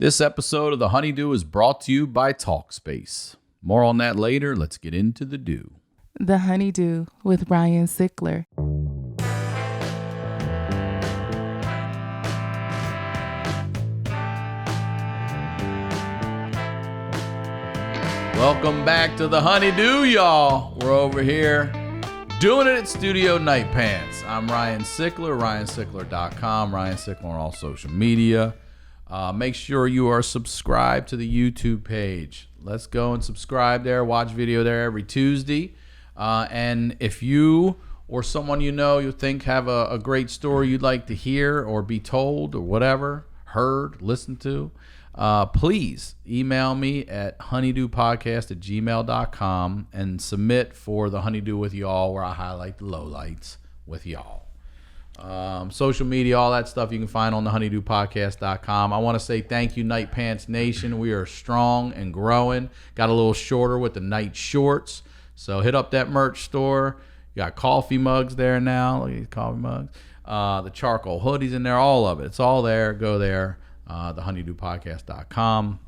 This episode of the HoneyDew is brought to you by Talkspace. More on that later. Let's get into the dew. The HoneyDew with Ryan Sickler. Welcome back to the HoneyDew, y'all. We're over here doing it at Studio Night Pants. I'm Ryan Sickler, ryansickler.com, Ryan Sickler on all social media. Make sure you are subscribed to the YouTube page. Let's go and subscribe there. Watch video there every Tuesday. And if you or someone you know you think have a great story you'd like to hear or be told or whatever, heard, listened to, please email me at honeydewpodcast@gmail.com and submit for the HoneyDew with y'all, where I highlight the lowlights with y'all. Social media, all that stuff you can find on the honeydewpodcast.com. I want to say thank you, Night Pants Nation. We are strong and growing. Got a little shorter with the night shorts. So hit up that merch store. You got coffee mugs there now. Look at these coffee mugs. The charcoal hoodies in there, all of it. It's all there. Go there. The honeydewpodcast.com.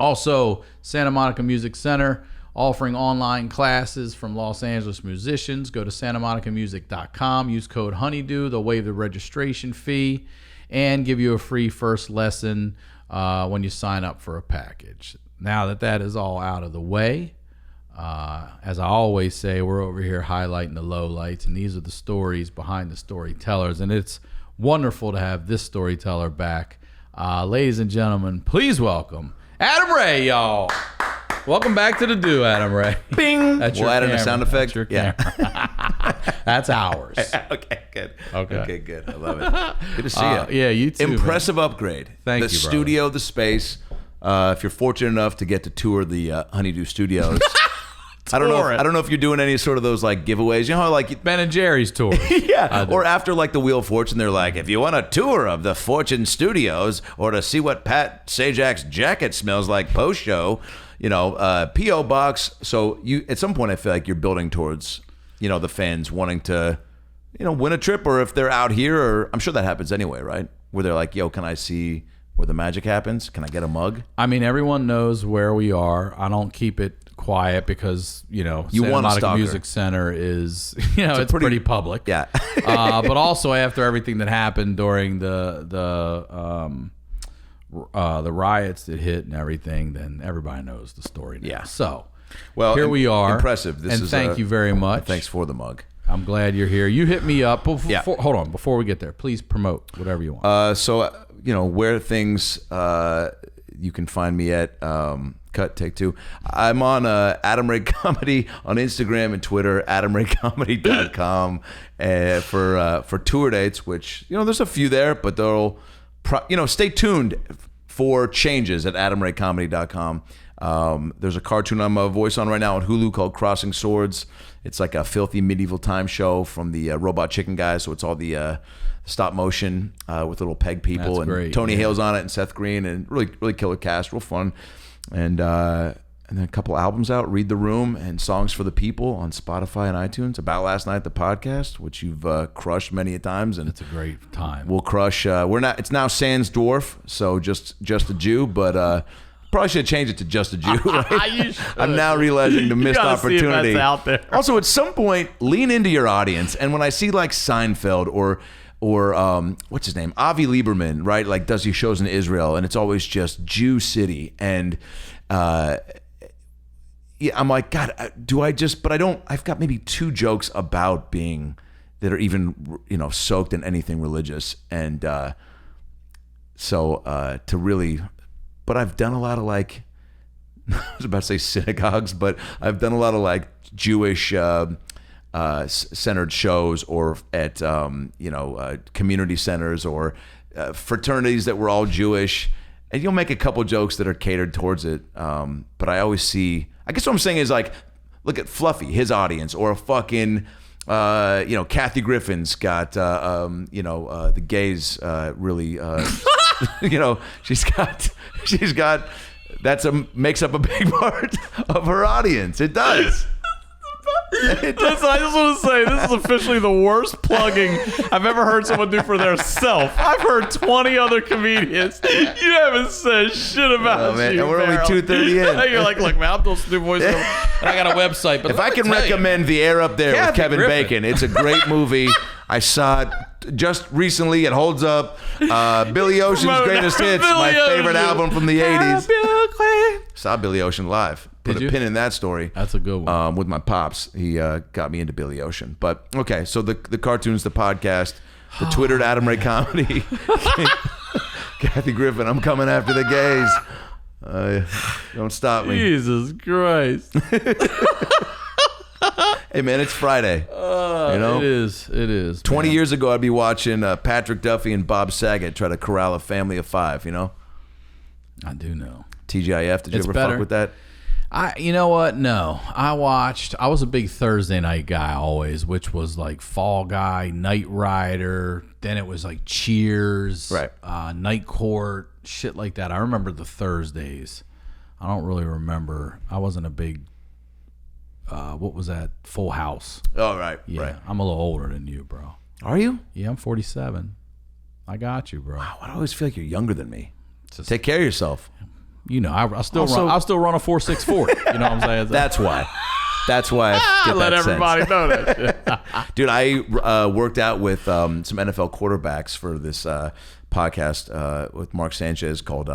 Also, Santa Monica Music Center offering online classes from Los Angeles musicians. Go to santamonicamusic.com. Use code HoneyDew. They'll waive the registration fee and give you a free first lesson when you sign up for a package. Now that is all out of the way, as I always say, we're over here highlighting the lowlights, and these are the stories behind the storytellers, and it's wonderful to have this storyteller back. Ladies and gentlemen, please welcome Adam Ray, y'all. Welcome back to the Dew, Adam Ray. Bing. That's we'll add in a camera. sound effect. That's your camera. That's ours. Okay, good. Okay, good. I love it. Good to see you. Yeah, you too. Impressive upgrade. Thank the you, brother. studio, the space. If you're fortunate enough to get to tour the HoneyDew Studios, I don't know if you're doing any sort of those like giveaways. You know how like Ben and Jerry's tour. yeah, or after like the Wheel of Fortune, they're like, if you want a tour of the Fortune Studios or to see what Pat Sajak's jacket smells like post show, P.O. Box. So you at some point I feel like you're building towards, the fans wanting to, win a trip, or if they're out here, or I'm sure that happens anyway, right? Where they're like, yo, can I see where the magic happens? Can I get a mug? I mean, everyone knows where we are. I don't keep it quiet because, Santa Monica Music Center is, it's pretty public. Yeah. But also after everything that happened during the riots that hit and everything, then everybody knows the story now. Yeah. So, well, here we are. Impressive. Thank you very much. Thanks for the mug. I'm glad you're here. You hit me up. Yeah. Hold on. Before we get there, please promote whatever you want. Where things you can find me at Take Two. I'm on Adam Ray Comedy on Instagram and Twitter, adamraycomedy.com for tour dates, which, there's a few there, but they'll, stay tuned for changes at adamraycomedy.com. There's a cartoon I'm a voice on right now on Hulu called Crossing Swords. It's like a filthy medieval time show from the Robot Chicken guys, so it's all the stop motion with little peg people. That's and great, Tony Hale's on it and Seth Green, and really killer cast, real fun. And then a couple albums out, Read the Room and Songs for the People on Spotify and iTunes. About Last Night, the podcast, which you've crushed many a times, and it's a great time. We'll crush. It's now Sans Dwarf, so just a Jew, but probably should change it to Just a Jew. Right? I'm now realizing the missed opportunity. See if that's out there. Also, at some point, lean into your audience, and when I see like Seinfeld or what's his name, Avi Lieberman, right? Like does these shows in Israel, and it's always just Jew City, and I'm like, God, but I don't. I've got maybe 2 jokes about being that are even soaked in anything religious, and to really. But I've done a lot of like, I was about to say synagogues, but I've done a lot of like Jewish centered shows, or at community centers, or fraternities that were all Jewish, and you'll make a couple jokes that are catered towards it. But I always see, I guess what I'm saying is like, look at Fluffy, his audience, or a fucking Kathy Griffin's got the gays really she's got makes up a big part of her audience. It does. Listen, I just want to say this is officially the worst plugging I've ever heard someone do for their self. I've heard 20 other comedians. You haven't said shit about man, you. and we're only 2:30 in. You're like, look, man, I'm doing Stu voice, and I got a website. But if I can recommend The Air Up There with Kathy Kevin Griffin. Bacon, it's a great movie. I saw it just recently. It holds up. Billy Ocean's Promote Greatest Hits, Billy my favorite Ocean. album from the 80s. Saw Billy Ocean live. Put Did a you? pin in that story. That's a good one. With my pops. He got me into Billy Ocean. But, okay, so the cartoons, the podcast, the Twittered Adam Ray Comedy. Kathy Griffin, I'm coming after the gays. Don't stop me. Jesus Christ. Hey, man, it's Friday. You know? It is. 20 man. years ago, I'd be watching Patrick Duffy and Bob Saget try to corral a family of 5, you know? I do know. TGIF, did you It's ever better. fuck with that? You know what? No. I was a big Thursday night guy always, which was like Fall Guy, Knight Rider. Then it was like Cheers, Right. Night Court, shit like that. I remember the Thursdays. I don't really remember. I wasn't a big, what was that? Full House. Oh, right, Yeah. right. I'm a little older than you, bro. Are you? Yeah, I'm 47. I got you, bro. Wow, I always feel like you're younger than me. Just- Take care of yourself. You know, I'll still Also- run a 4.64. You know what I'm saying? That's why. That's why I get let that everybody sense. know that shit. Dude, I worked out with some NFL quarterbacks for this podcast with Mark Sanchez called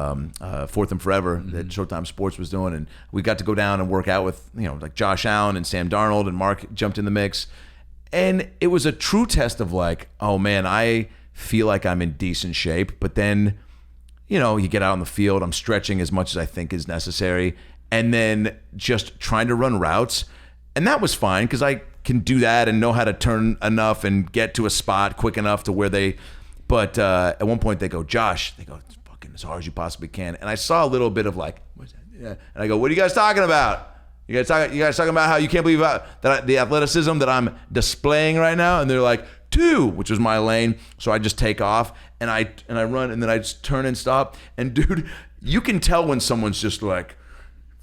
Fourth and Forever that Showtime Sports was doing, and we got to go down and work out with like Josh Allen and Sam Darnold, and Mark jumped in the mix, and it was a true test of like, oh man, I feel like I'm in decent shape, but then you get out on the field, I'm stretching as much as I think is necessary, and then just trying to run routes. And that was fine because I can do that and know how to turn enough and get to a spot quick enough to where they. But at one point they go, Josh, they go, it's fucking as hard as you possibly can. And I saw a little bit of like, what's that? Yeah. And I go, what are you guys talking about? You guys talking about how you can't believe the athleticism that I'm displaying right now? And they're like, 2, which was my lane. So I just take off and I run and then I just turn and stop. And dude, you can tell when someone's just like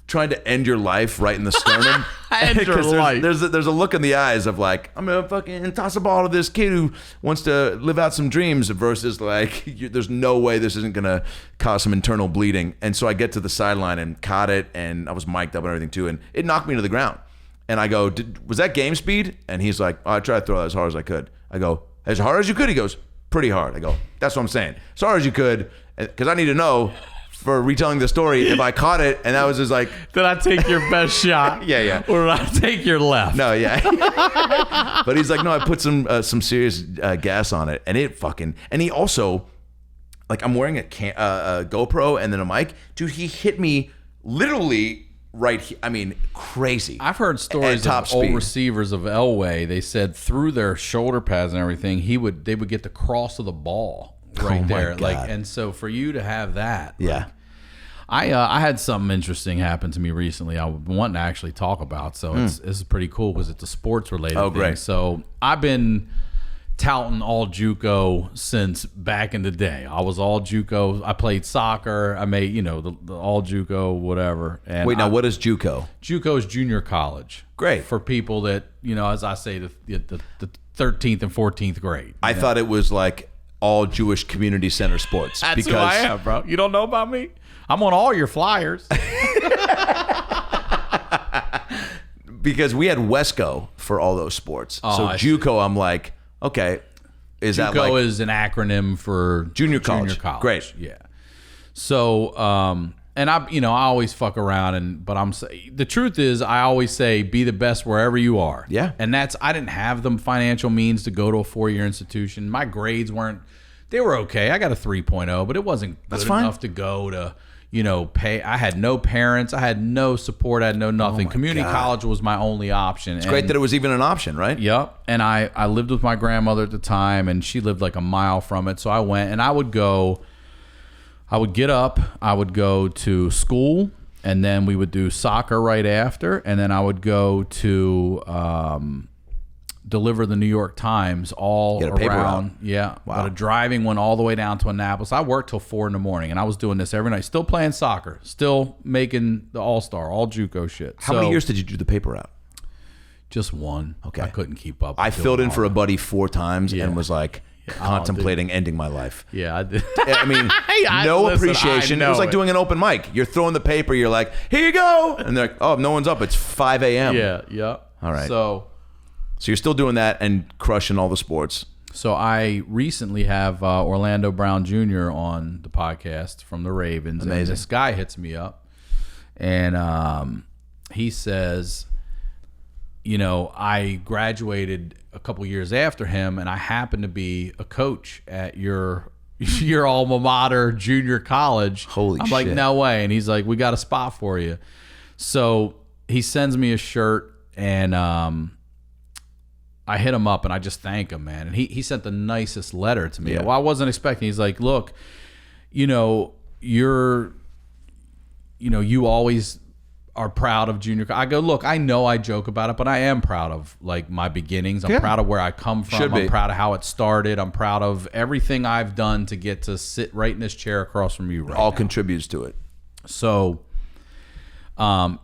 trying to end your life right in the sternum. End your 'Cause life. There's a look in the eyes of like, I'm gonna fucking toss a ball to this kid who wants to live out some dreams versus like, there's no way this isn't gonna cause some internal bleeding. And so I get to the sideline and caught it, and I was mic'd up and everything too, and it knocked me to the ground. And I go, was that game speed? And he's like, I tried to throw that as hard as I could. I go, as hard as you could? He goes, pretty hard. I go, that's what I'm saying. As hard as you could, because I need to know for retelling the story if I caught it. And that was just like, Did I take your best shot? Yeah. Or did I take your left? no, yeah. But he's like, no, I put some serious gas on it, and it fucking. And he also, like, I'm wearing a GoPro and then a mic. Dude, he hit me literally right here. I mean, crazy. I've heard stories At top of old speed. receivers of Elway. They said through their shoulder pads and everything, they would get the cross of the ball right Oh my there. God. Like, and so for you to have that, Yeah. I had something interesting happen to me recently. I wanted to actually talk about. So it's pretty cool because it's a sports related thing. great. So I've been touting all JUCO since back in the day. I was all JUCO. I played soccer. I made the all JUCO whatever. And Wait, now what is JUCO? JUCO is junior college. Great. For people that, as I say, the 13th and 14th grade. I thought it was like all Jewish community center sports. That's who I am, bro. You don't know about me? I'm on all your flyers. Because we had Wesco for all those sports. So I see. JUCO, I'm like, okay, is that JUCO like is an acronym for Junior college. Great. Yeah. So, and I always fuck around, but the truth is, I always say, be the best wherever you are. Yeah. And I didn't have the financial means to go to a 4-year institution. My grades they were okay. I got a 3.0, but it wasn't good enough to go to, pay. I had no parents. I had no support. I had no nothing. Community college was my only option. It's great that it was even an option, right? Yep. And I lived with my grandmother at the time, and she lived like a mile from it. So I went, and I would get up, I would go to school, and then we would do soccer right after, and then I would go to deliver the New York Times all Get a paper around. route. Yeah. Wow. But a driving one all the way down to Annapolis. I worked till 4 in the morning, and I was doing this every night, still playing soccer, still making the all-star, all JUCO shit. How many years did you do the paper route? Just one. Okay. I couldn't keep up. I with filled doing in all for a that. buddy 4 times Yeah. and was like contemplating ending my life. Yeah, I did. I mean, no appreciation. It was like doing an open mic. You're throwing the paper. You're like, here you go. And they're like, oh, no one's up. It's 5 a.m. Yeah. All right. So you're still doing that and crushing all the sports. So I recently have Orlando Brown Jr. on the podcast from the Ravens. Amazing. And this guy hits me up, and he says, I graduated a couple years after him, and I happen to be a coach at your alma mater, junior college. Holy I'm shit. like, no way. And he's like, we got a spot for you. So he sends me a shirt, and I hit him up and I just thank him, man. And he sent the nicest letter to me. Yeah. Well, I wasn't expecting. He's like, look, you always are proud of junior. I go, look, I know I joke about it, but I am proud of like my beginnings. I'm proud of where I come from. Should be. I'm proud of how it started. I'm proud of everything I've done to get to sit right in this chair across from you right All now. contributes to it. So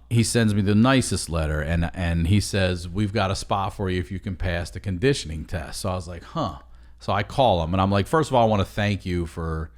he sends me the nicest letter, and he says, we've got a spot for you if you can pass the conditioning test. So I was like, huh. So I call him, and I'm like, first of all, I want to thank you for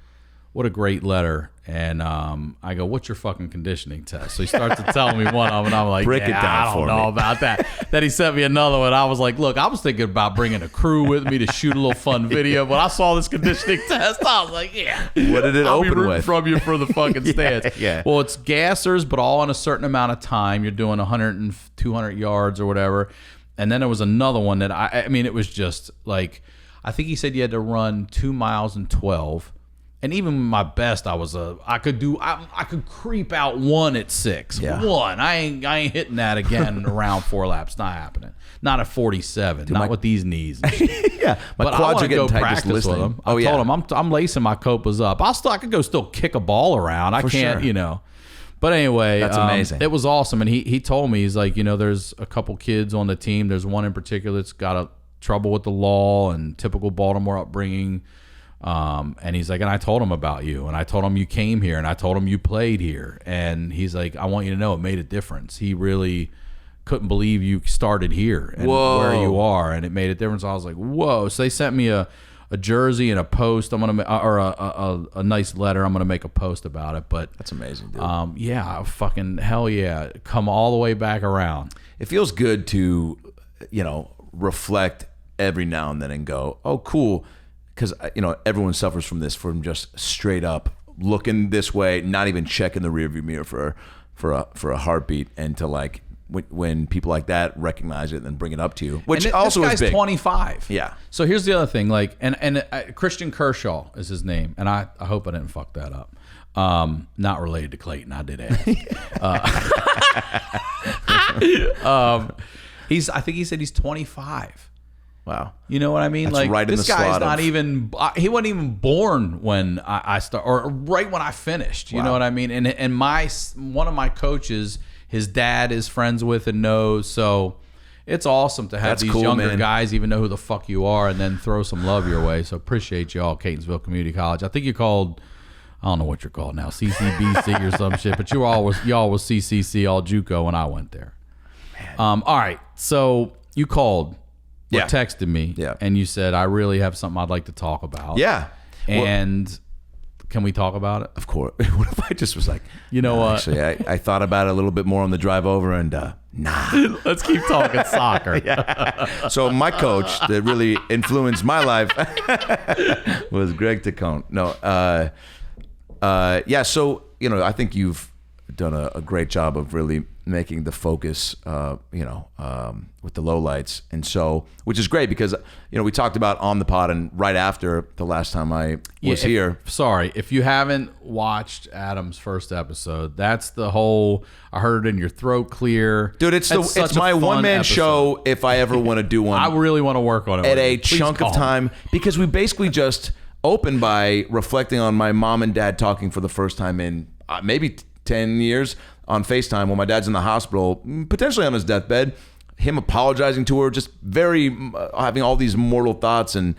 what a great letter. And I go, what's your fucking conditioning test? So he starts to tell me one of them, and I'm like, Break it down I don't for know me. about that. Then he sent me another one. I was like, look, I was thinking about bringing a crew with me to shoot a little fun video, but I saw this conditioning test. I was like, yeah. What did it I'll be open rooting with? from you for the fucking stance. yeah. Well, it's gassers, but all in a certain amount of time. You're doing 100 and 200 yards or whatever. And then there was another one that I mean, it was just like, I think he said you had to run 2 miles and 12. And even my best, I could creep out 1 at 6. Yeah. 1. I ain't hitting that again around 4 laps. Not happening. Not at 47. Not with these knees. And shit. Yeah, my But I quads want are to go getting tight just practice with listening. him. I told him I'm lacing my copas up. I could go still kick a ball around. I For can't, sure. But anyway, That's amazing. It was awesome, and he told me, he's like, there's a couple kids on the team. There's one in particular that's got a trouble with the law and typical Baltimore upbringing. And he's like, and I told him about you, and I told him you came here, and I told him you played here, and he's like, I want you to know it made a difference. He really couldn't believe you started here and where you are, and it made a difference. I was like, whoa! So they sent me a jersey and a post. I'm gonna or a nice letter. I'm gonna make a post about it. But That's amazing, dude. yeah, fucking hell yeah, come all the way back around. It feels good to, reflect every now and then and go, oh, cool. Because, everyone suffers from just straight up looking this way, not even checking the rearview mirror for a heartbeat, and to like when people like that recognize it and then bring it up to you, which And also this is guy's big. 25. Yeah. So here's the other thing, like, and Christian Kershaw is his name, and I hope I didn't fuck that up. Not related to Clayton, I did ask. I think he said he's 25. Wow. You know what I mean? That's like right in this the guy's slot not of- even. He wasn't even born when I started, or right when I finished. You Wow. know what I mean? And one of my coaches, his dad is friends with and knows. So it's awesome to have That's these cool, younger man. guys even know who the fuck you are, and then throw some love your way. So appreciate y'all, Catonsville Community College. I think you're called. I don't know what you're called now, CCBC or some shit. But y'all was CCC, all JUCO when I went there. All right, so you called. Or Yeah. texted me, Yeah. and you said, I really have something I'd like to talk about. Yeah. Well, And can we talk about it? of course. What if I just was like, You know what? Actually, I thought about it a little bit more on the drive over, and nah. Let's keep talking soccer. So my coach that really influenced my life was Greg Tacone. No, yeah. So I think you've done a great job of really making the focus, with the lowlights, and so which is great because we talked about on the pod and right after the last time I was here. Sorry, if you haven't watched Adam's first episode, that's the whole. I heard it in your throat clear, Dude, it's such a my fun one man episode. show. If I ever want to do one, I really want to work on it at with a you. Please chunk call of me. time, because we basically just opened by reflecting on my mom and dad talking for the first time in maybe 10 years on FaceTime when my dad's in the hospital, potentially on his deathbed, him apologizing to her, just very having all these mortal thoughts and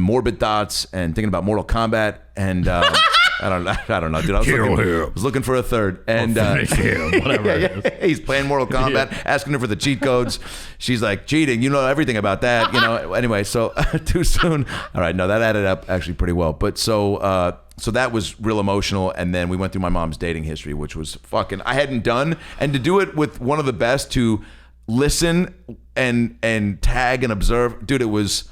morbid thoughts and thinking about Mortal Kombat and I don't know, dude. I was looking for a third, and Whatever. he's playing Mortal Kombat, asking her for the cheat codes. She's like, cheating. You know everything about that. Anyway, so too soon. All right, no, that added up actually pretty well. But so that was real emotional, and then we went through my mom's dating history, which was fucking I hadn't done, and to do it with one of the best to listen and tag and observe, dude. It was.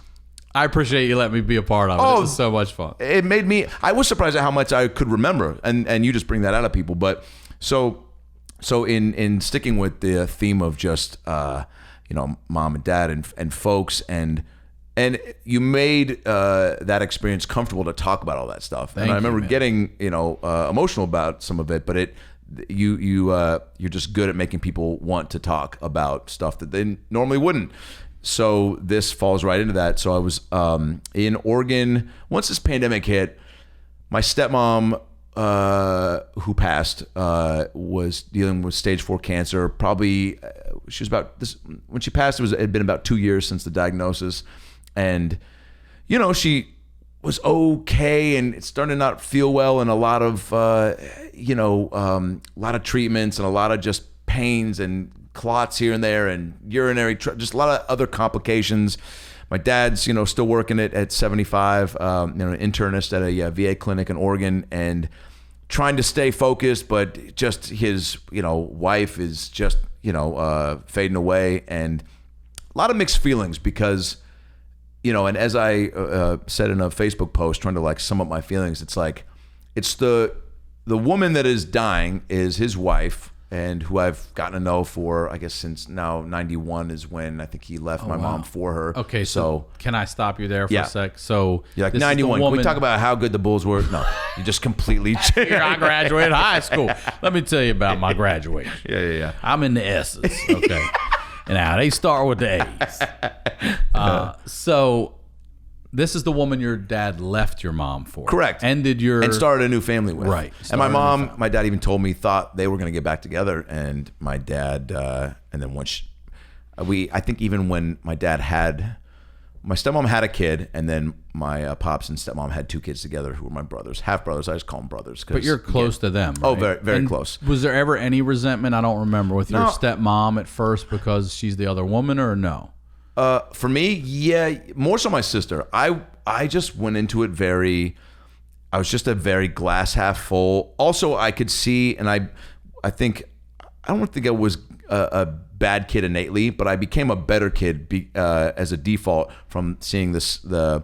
I appreciate you letting me be a part of it. It was so much fun. It made me. I was surprised at how much I could remember, and you just bring that out of people. But so in sticking with the theme of just mom and dad and folks and you made that experience comfortable to talk about all that stuff. And I remember getting emotional about some of it, but you're just good at making people want to talk about stuff that they normally wouldn't. So this falls right into that. So I was in Oregon once this pandemic hit. My stepmom, who passed, was dealing with stage 4 cancer. Probably she was about this when she passed. It had been about 2 years since the diagnosis, and she was okay, and it started to not feel well, and a lot of treatments and a lot of just pains and clots here and there and urinary just a lot of other complications. My dad's still working at 75, an internist at a VA clinic in Oregon, and trying to stay focused, but just his wife is just fading away, and a lot of mixed feelings because and as I said in a Facebook post trying to sum up my feelings, it's the woman that is dying is his wife, and who I've gotten to know for, I guess, since now 91 is when I think he left my mom for her. Okay, so can I stop you there for a sec? So you're 91. Can we talk about how good the Bulls were? No, you just completely changed. I graduated high school. Let me tell you about my graduation. Yeah. I'm in the S's, okay? And now they start with the A's. So this is the woman your dad left your mom for. Correct. And started a new family with. Right. And my dad even told me thought they were going to get back together. And my dad, and then once I think even when my stepmom had a kid, and then my pops and stepmom had 2 kids together who were my brothers, half brothers. I just call them brothers. But you're close to them, right? Oh, very, very close. Was there ever any resentment? I don't remember with your stepmom at first because she's the other woman, or no? For me, yeah, more so my sister. I just went into it I was just a very glass half full. Also, I could see, and I don't think I was a bad kid innately, but I became a better kid as a default from seeing the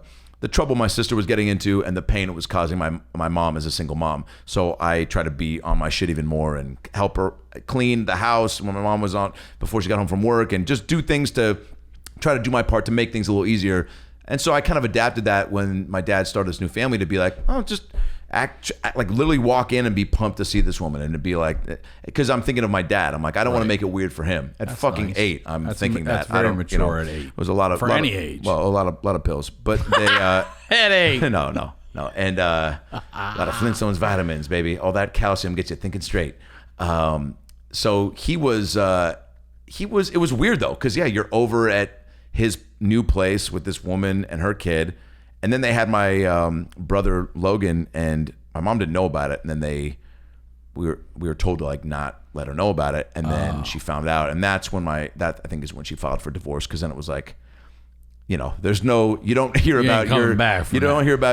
trouble my sister was getting into and the pain it was causing my mom as a single mom. So I try to be on my shit even more and help her clean the house when my mom was on before she got home from work, and just do things to try to do my part to make things a little easier. And so I kind of adapted that when my dad started this new family to be like, oh, just act like literally walk in and be pumped to see this woman, and to be like, because I'm thinking of my dad. I'm like, I don't want to make it weird for him. At that's fucking nice. 8, I'm thinking that's that. Very mature at 8. It was a lot of for any age. Well, a lot of pills, but they headache. No, and a lot of Flintstones vitamins, baby. All that calcium gets you thinking straight. So it was weird though, because you're over at his new place with this woman and her kid, and then they had my brother Logan, and my mom didn't know about it, and then we were told to not let her know about it, and then she found out, and that's when that I think is when she filed for divorce, because then it was like, there's no, you don't hear about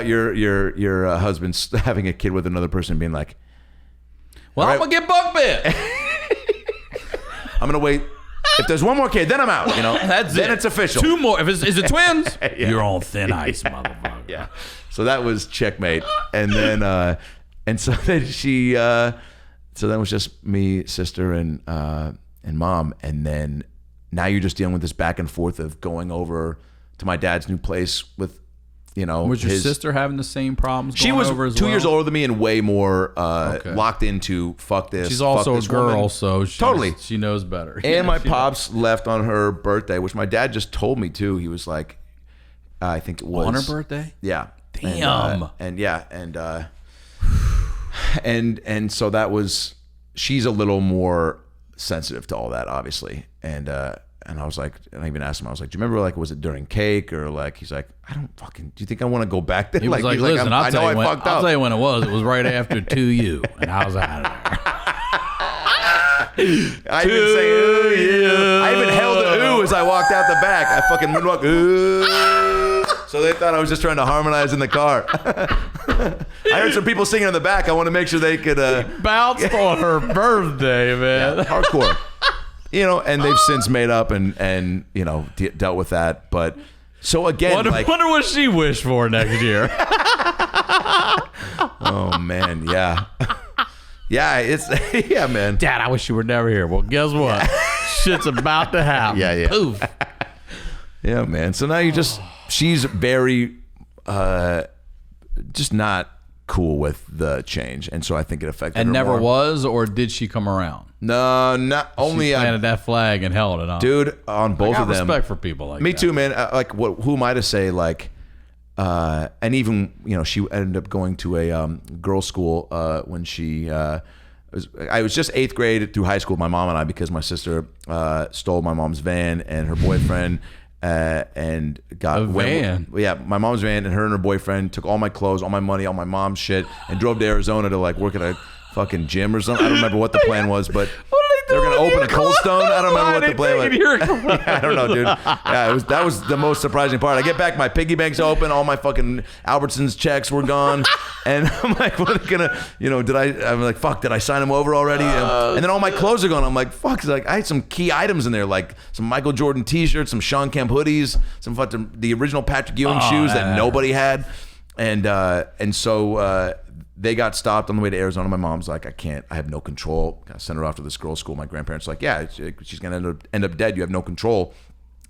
your husband having a kid with another person and being like, well, I'm gonna get bunk bit. I'm gonna wait. If there's one more kid, then I'm out. That's then it. It's official. 2 more. If is it twins? You're on thin ice, motherfucker. Yeah. So that was checkmate, and then and so then so then it was just me, sister, and mom, and then now you're just dealing with this back and forth of going over to my dad's new place with. Was your sister having the same problems? She was over as 2 well? years older than me and way more locked into fuck this. She's also fuck this a girl, woman. so she knows better. And my pops left on her birthday, which my dad just told me too. He was like, I think it was on her birthday. Yeah. Damn. And so that was. She's a little more sensitive to all that, obviously, and And I was like, and I even asked him, I was like, do you remember, like, was it during cake or like, he's like, I don't fucking, do you think I want to go back there? He was like, he's listen, I know I fucked up. I'll tell you when it was. It was right after 2U, and I was out of there. I even say, ooh, yeah. I even held the ooh as I walked out the back. I fucking moonwalk, ooh. So they thought I was just trying to harmonize in the car. I heard some people singing in the back. I want to make sure they could... Bounced on her birthday, man. Yeah, hardcore. You know, and they've since made up and you know, dealt with that. But so again, wonder what she wished for next year. Oh, man, yeah. Yeah, it's yeah, man. Dad, I wish you were never here. Well, guess what? Shit's about to happen. Yeah. Poof. Yeah, man. So now she's very just not cool with the change, and so I think it affected And her never more. Was, or did she come around? No, not only She planted that flag and held it on. dude, on both I of got them. respect for people like Me that. too, man. Like, who am I to say, like, and even, you know, she ended up going to a girls' school when she I was just 8th grade through high school, my mom and I, because my sister stole my mom's van and her boyfriend and got A van? my mom's van, and her and her boyfriend took all my clothes, all my money, all my mom's shit, and drove to Arizona to like work at a fucking gym or something. I don't remember what the plan was, but they're gonna open a Cold Stone. I don't remember what the plan was. Yeah, I don't know, dude. Yeah, that was the most surprising part. I get back, my piggy bank's open, all my fucking Albertsons checks were gone, and I'm like, what are they gonna, you know? I'm like, fuck, did I sign them over already? And then all my clothes are gone. I'm like, fuck. It's like I had some key items in there, like some Michael Jordan T-shirts, some Sean Kemp hoodies, some fucking the original Patrick Ewing shoes that nobody had, and so. They got stopped on the way to Arizona. My mom's like, I have no control. I sent her off to this girls' school. My grandparents are like, yeah, she's going to end up dead. You have no control.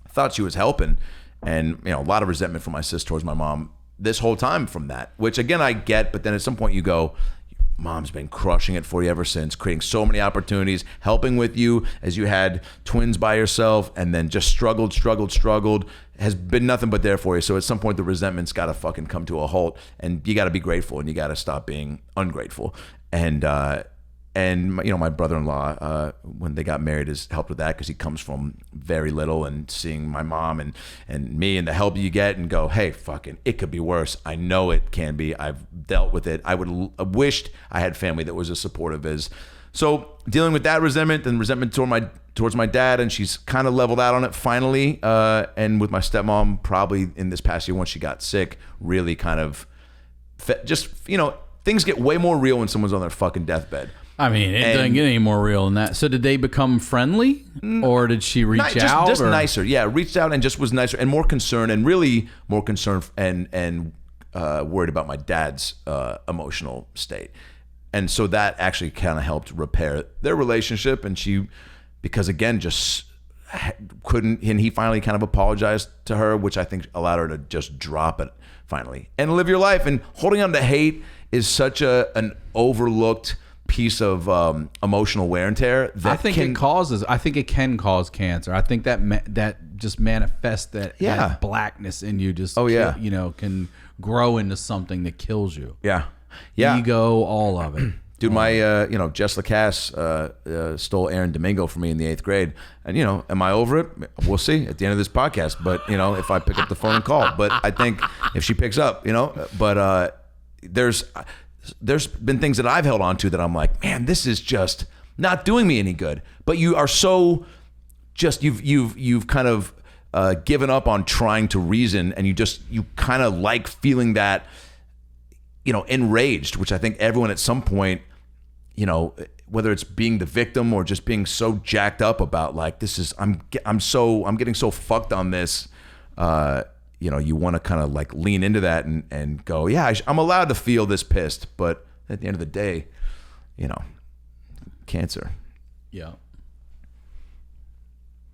I thought she was helping. And, you know, a lot of resentment from my sis towards my mom this whole time from that, which again, I get, but then at some point you go, mom's been crushing it for you ever since, creating so many opportunities, helping with you as you had twins by yourself, and then just struggled, has been nothing but there for you. So at some point the resentment's got to fucking come to a halt, and you got to be grateful, and you got to stop being ungrateful. And you know, my brother-in-law, when they got married, has helped with that because he comes from very little, and seeing my mom and me and the help you get and go, hey, fucking, it could be worse. I know it can be. I've dealt with it. I wished I had family that was as supportive as. So dealing with that resentment and resentment towards my dad, and she's kind of leveled out on it finally. And with my stepmom, probably in this past year when she got sick, really kind of just, you know, things get way more real when someone's on their fucking deathbed. I mean, it doesn't get any more real than that. So did they become friendly, or did she reach out? Just nicer. Yeah, reached out and just was nicer and more concerned, and really more concerned and worried about my dad's emotional state. And so that actually kind of helped repair their relationship. And she, because again, just couldn't, and he finally kind of apologized to her, which I think allowed her to just drop it finally and live your life. And holding on to hate is such an overlooked piece of emotional wear and tear that I think it can cause cancer. I think that just manifests that blackness in you. Just you know, can grow into something that kills you. Yeah. Ego, all of it. Dude, my you know, Jess Lacasse stole Aaron Domingo from me in the 8th grade, and you know, am I over it? We'll see at the end of this podcast. But you know, if I pick up the phone and call, but I think if she picks up, you know, but there's been things that I've held on to that I'm like, man, this is just not doing me any good. But you are so just you've kind of given up on trying to reason, and you kind of like feeling that, you know, enraged, which I think everyone at some point, you know, whether it's being the victim or just being so jacked up about like, this is, I'm getting so fucked on this, you know, you want to kind of like lean into that and go, yeah, I'm allowed to feel this pissed, but at the end of the day, you know, cancer. Yeah.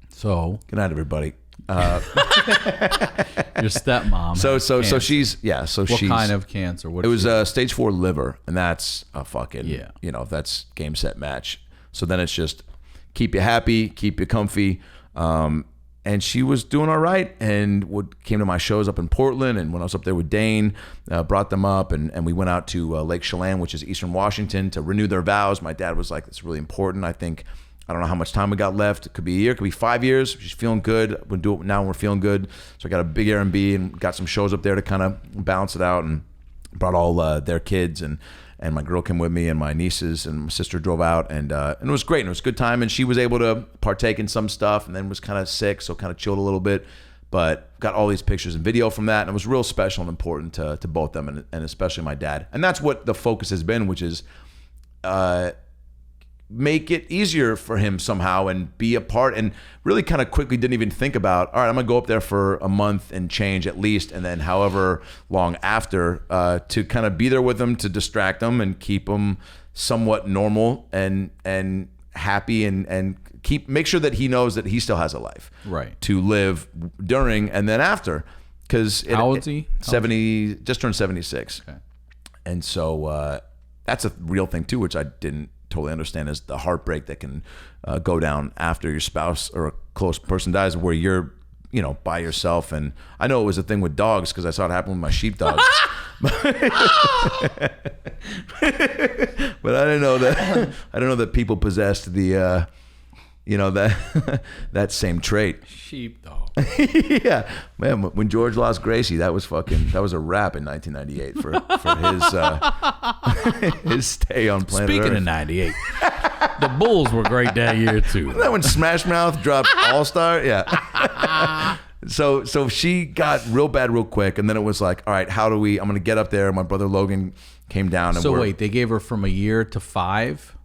So good night, everybody. Your stepmom. So she's what kind of cancer? It was stage 4 liver, and that's a fucking you know, that's game set match. So then it's just keep you happy, keep you comfy. And she was doing all right, and came to my shows up in Portland, and when I was up there with Dane, brought them up, and we went out to Lake Chelan, which is Eastern Washington, to renew their vows. My dad was like, "It's really important. I think I don't know how much time we got left. It could be a year, it could be 5 years. She's feeling good. We'll do it now when we're feeling good. So I got a big Airbnb and got some shows up there to kind of balance it out, and brought all their kids, and my girl came with me, and my nieces, and my sister drove out, and it was great, and it was a good time, and she was able to partake in some stuff, and then was kind of sick, so kind of chilled a little bit, but got all these pictures and video from that, and it was real special and important to both them, and especially my dad. And that's what the focus has been, which is make it easier for him somehow and be a part, and really kind of quickly didn't even think about, all right, I'm gonna go up there for a month and change at least, and then however long after, to kind of be there with him, to distract him and keep him somewhat normal and happy, and make sure that he knows that he still has a life Right. to live during and then after. Because How old is he? 70, just turned 76. Okay. And so that's a real thing too, which I didn't totally understand, is the heartbreak that can go down after your spouse or a close person dies, where you're, by yourself. And I know it was a thing with dogs because I saw it happen with my sheepdogs. But I didn't know that people possessed the that same trait. Sheepdog. Yeah, man. When George lost Gracie, that was a wrap in 1998 for his stay on planet Speaking Earth. of 98, the Bulls were great that year too. Isn't that when Smash Mouth dropped All Star? Yeah. So she got real bad real quick, and then it was like, all right, I'm gonna get up there. My brother Logan came down. And So wait, they gave her from a year to 5?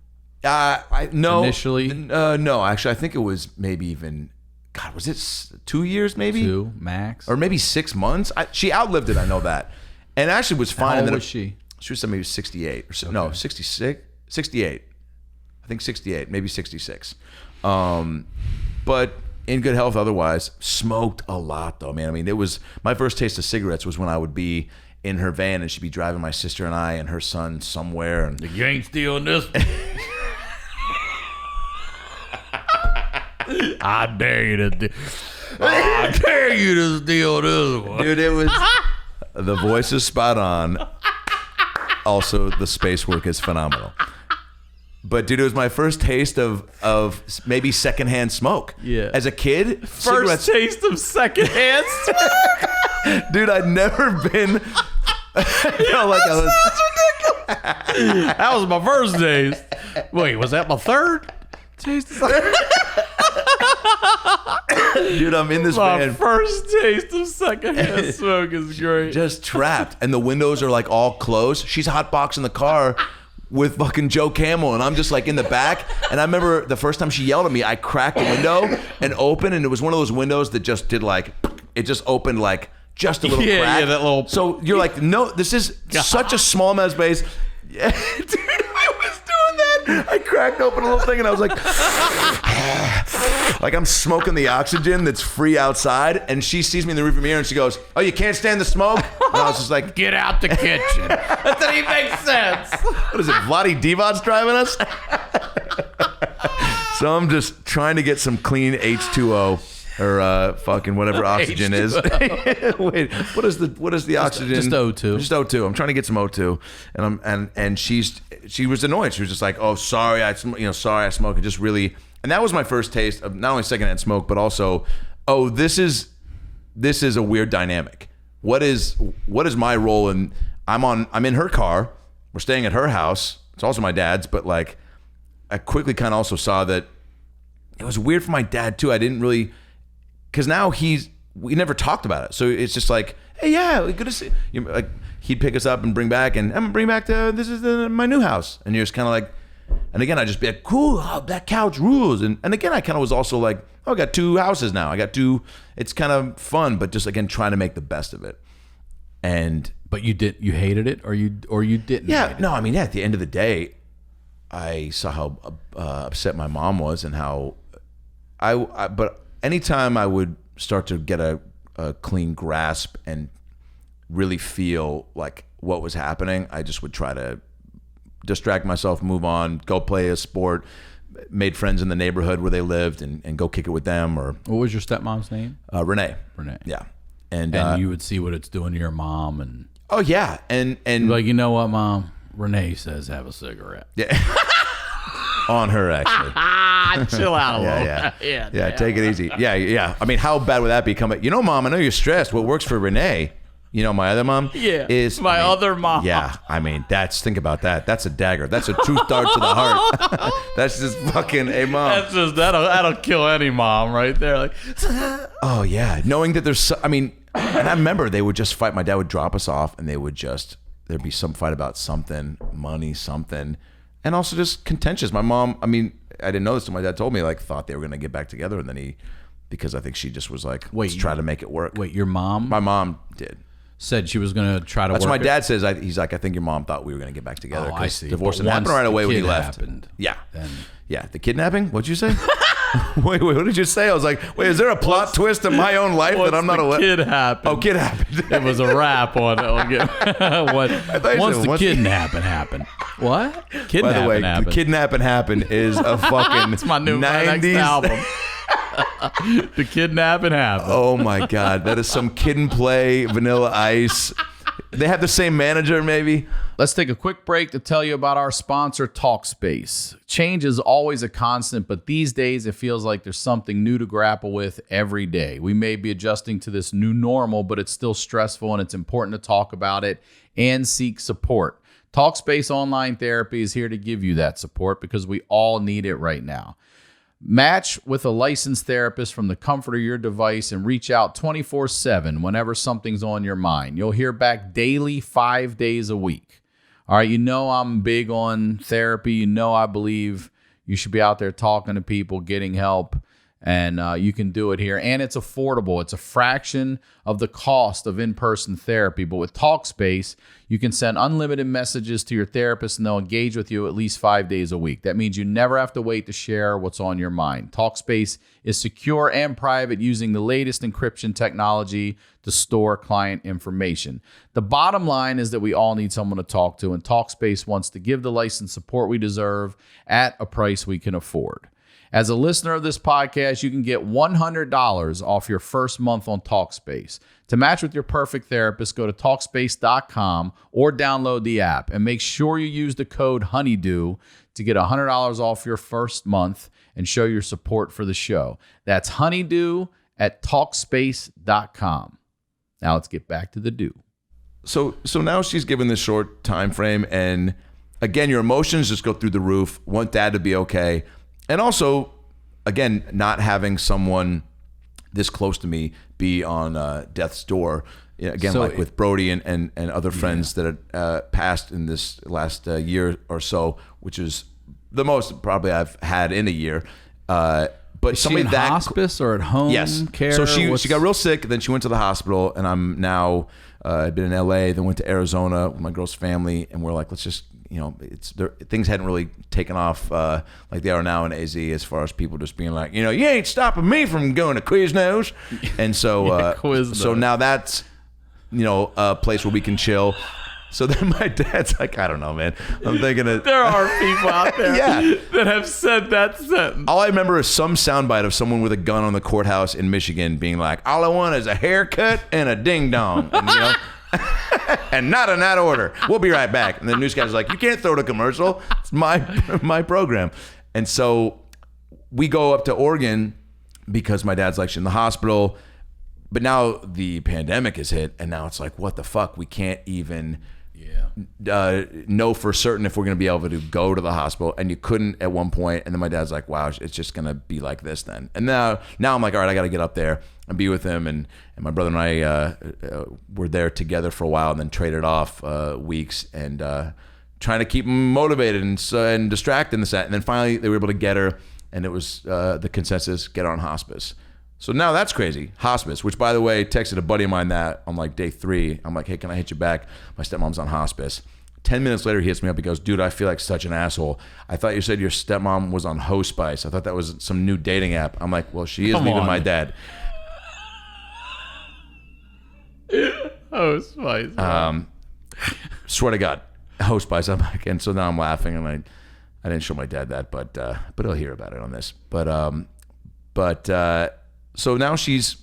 No. Initially? No, actually, I think it was maybe even, God, was it 2 years maybe? 2 max? Or maybe 6 months. She outlived it, I know that. And actually was fine. How old and then was she? She was maybe 68 or so. No, 66, 68. I think 68, maybe 66. But in good health otherwise. Smoked a lot though, man. I mean, it was, my first taste of cigarettes was when I would be in her van and she'd be driving my sister and I and her son somewhere. And You ain't stealing this. I dare you to steal this one. dude, it was, the voice is spot on. Also, the space work is phenomenal. But dude, it was my first taste of maybe secondhand smoke. Yeah. As a kid, First taste of secondhand smoke. dude, I'd never been. That was my first taste. Wait, was that my third taste? Dude, I'm in this My van, first taste of secondhand smoke is great. just trapped, and the windows are like all closed. She's hotboxing the car with fucking Joe Camel, and I'm just like in the back. And I remember the first time she yelled at me, I cracked the window and opened, and it was one of those windows that just did like, it just opened like just a little crack. Yeah, that little. So you're like, no, this is such a small amount of space. Yeah, dude, I was doing that. I cracked open a little thing, and I was like, like I'm smoking the oxygen that's free outside. And she sees me in the rearview mirror, and she goes, "Oh, you can't stand the smoke?" And I was just like, Get out the kitchen. That doesn't even make sense. "What is it, Vladi Divac's driving us?" So I'm just trying to get some clean H2O. Or fucking whatever oxygen is. Wait, what is the oxygen? Just O2. Just O2. I'm trying to get some O2, and she was annoyed. She was just like, "Oh, sorry, sorry, I smoke." And just really, and that was my first taste of not only secondhand smoke, but also, oh, this is a weird dynamic. What is my role? And I'm in her car. We're staying at her house. It's also my dad's, but like, I quickly kind of also saw that it was weird for my dad too. I didn't really. Because now we never talked about it, so it's just like, hey, yeah, good to see you. Like he'd pick us up and bring back, and I'm gonna bring back this is my new house, and you're just kind of like, and again I just be like, cool, oh, that couch rules, and again I kind of was also like, oh, I got 2 houses now, I got 2. It's kind of fun, but just again trying to make the best of it, and But you hated it, or you didn't? yeah, hate it? no, I mean, at the end of the day, I saw how upset my mom was, and how but anytime I would start to get a clean grasp and really feel like what was happening, I just would try to distract myself, move on, go play a sport, made friends in the neighborhood where they lived, and go kick it with them. Or What was your stepmom's name? Renee. Renee. Yeah. And you would see what it's doing to your mom, and oh yeah, and like, you know what, Mom? Renee says have a cigarette. yeah. on her, actually. Chill out a little. Yeah, take it easy. Yeah. I mean, how bad would that be? Mom, I know you're stressed. What works for Renee, my other mom, is my other mom. Yeah, I mean, think about that. That's a dagger. That's a true dart to the heart. That's just fucking a mom. That's just that'll kill any mom right there. Like, oh yeah, knowing that and I remember they would just fight. My dad would drop us off, and there'd be some fight about something, money, something, and also just contentious. My mom, I didn't know this until my dad told me, thought they were gonna get back together, and then because I think she just was like, let's try to make it work. Wait, your mom? My mom did. Said she was going to try to That's work what my dad says. He's like, I think your mom thought we were going to get back together. Oh, I see. Divorce didn't happen right away when he left. Yeah. The kidnapping? What'd you say? wait, what did you say? I was like, wait, is there a plot twist in my own life that I'm not aware? Kid happened. Oh, kid happened. It was a rap on once the kidnapping happened. What? Kidnapping By the way, happened. the kidnapping happened is a fucking It's my new 90s. my next album. The kidnapping happened. Oh my God, that is some Kid and Play, Vanilla Ice. They have the same manager, maybe. Let's take a quick break to tell you about our sponsor, Talkspace. Change is always a constant, but these days it feels like there's something new to grapple with every day. We may be adjusting to this new normal, but it's still stressful, and it's important to talk about it and seek support. Talkspace Online Therapy is here to give you that support because we all need it right now. Match with a licensed therapist from the comfort of your device and reach out 24/7 whenever something's on your mind. You'll hear back daily, 5 days a week. All right, I'm big on therapy. I believe you should be out there talking to people, getting help, and you can do it here. And it's affordable. It's a fraction of the cost of in-person therapy. But with Talkspace, you can send unlimited messages to your therapist, and they'll engage with you at least 5 days a week. That means you never have to wait to share what's on your mind. Talkspace is secure and private, using the latest encryption technology to store client information. The bottom line is that we all need someone to talk to, and Talkspace wants to give the licensed support we deserve at a price we can afford. As a listener of this podcast, you can get $100 off your first month on Talkspace. To match with your perfect therapist, go to Talkspace.com or download the app, and make sure you use the code HoneyDew to get $100 off your first month and show your support for the show. That's HoneyDew at Talkspace.com. Now let's get back to the do. So now she's given this short time frame, and again, your emotions just go through the roof. Want dad to be okay. And also, again, not having someone this close to me be on death's door. Again, So like with Brody and other friends that had passed in this last year or so, which is the most probably I've had in a year. But Is she somebody in that hospice or at home care? So she got real sick. Then she went to the hospital, and I'm now I'd been in LA, then went to Arizona with my girl's family, and we're like, let's just things hadn't really taken off like they are now in AZ, as far as people just being like, you ain't stopping me from going to Quiznos. And so so now that's a place where we can chill. So then my dad's like, I don't know, man. I'm thinking there are people out there that have said that sentence. All I remember is some soundbite of someone with a gun on the courthouse in Michigan being like, all I want is a haircut and a ding dong. And, and not in that order. We'll be right back. And the newsguy's like, you can't throw the commercial. It's my program. And so we go up to Oregon because my dad's like in the hospital. But now the pandemic has hit, and now it's like, what the fuck? We can't even know for certain if we're going to be able to go to the hospital. And you couldn't at one point. And then my dad's like, wow, it's just going to be like this then. And now I'm like, all right, I got to get up there and be with him. And my brother and I were there together for a while, and then traded off weeks, and trying to keep him motivated and distracted and this, that. And then finally they were able to get her, and it was the consensus, get her on hospice. So now that's crazy. Hospice, which, by the way, texted a buddy of mine that on like day 3. I'm like, hey, can I hit you back? My stepmom's on hospice. 10 minutes later, he hits me up. He goes, dude, I feel like such an asshole. I thought you said your stepmom was on Hospice. I thought that was some new dating app. I'm like, well, she is leaving my dad. Hospice. Swear to God, Hospice. I'm like, and so now I'm laughing, and I didn't show my dad that, but he'll hear about it on this. But so now she's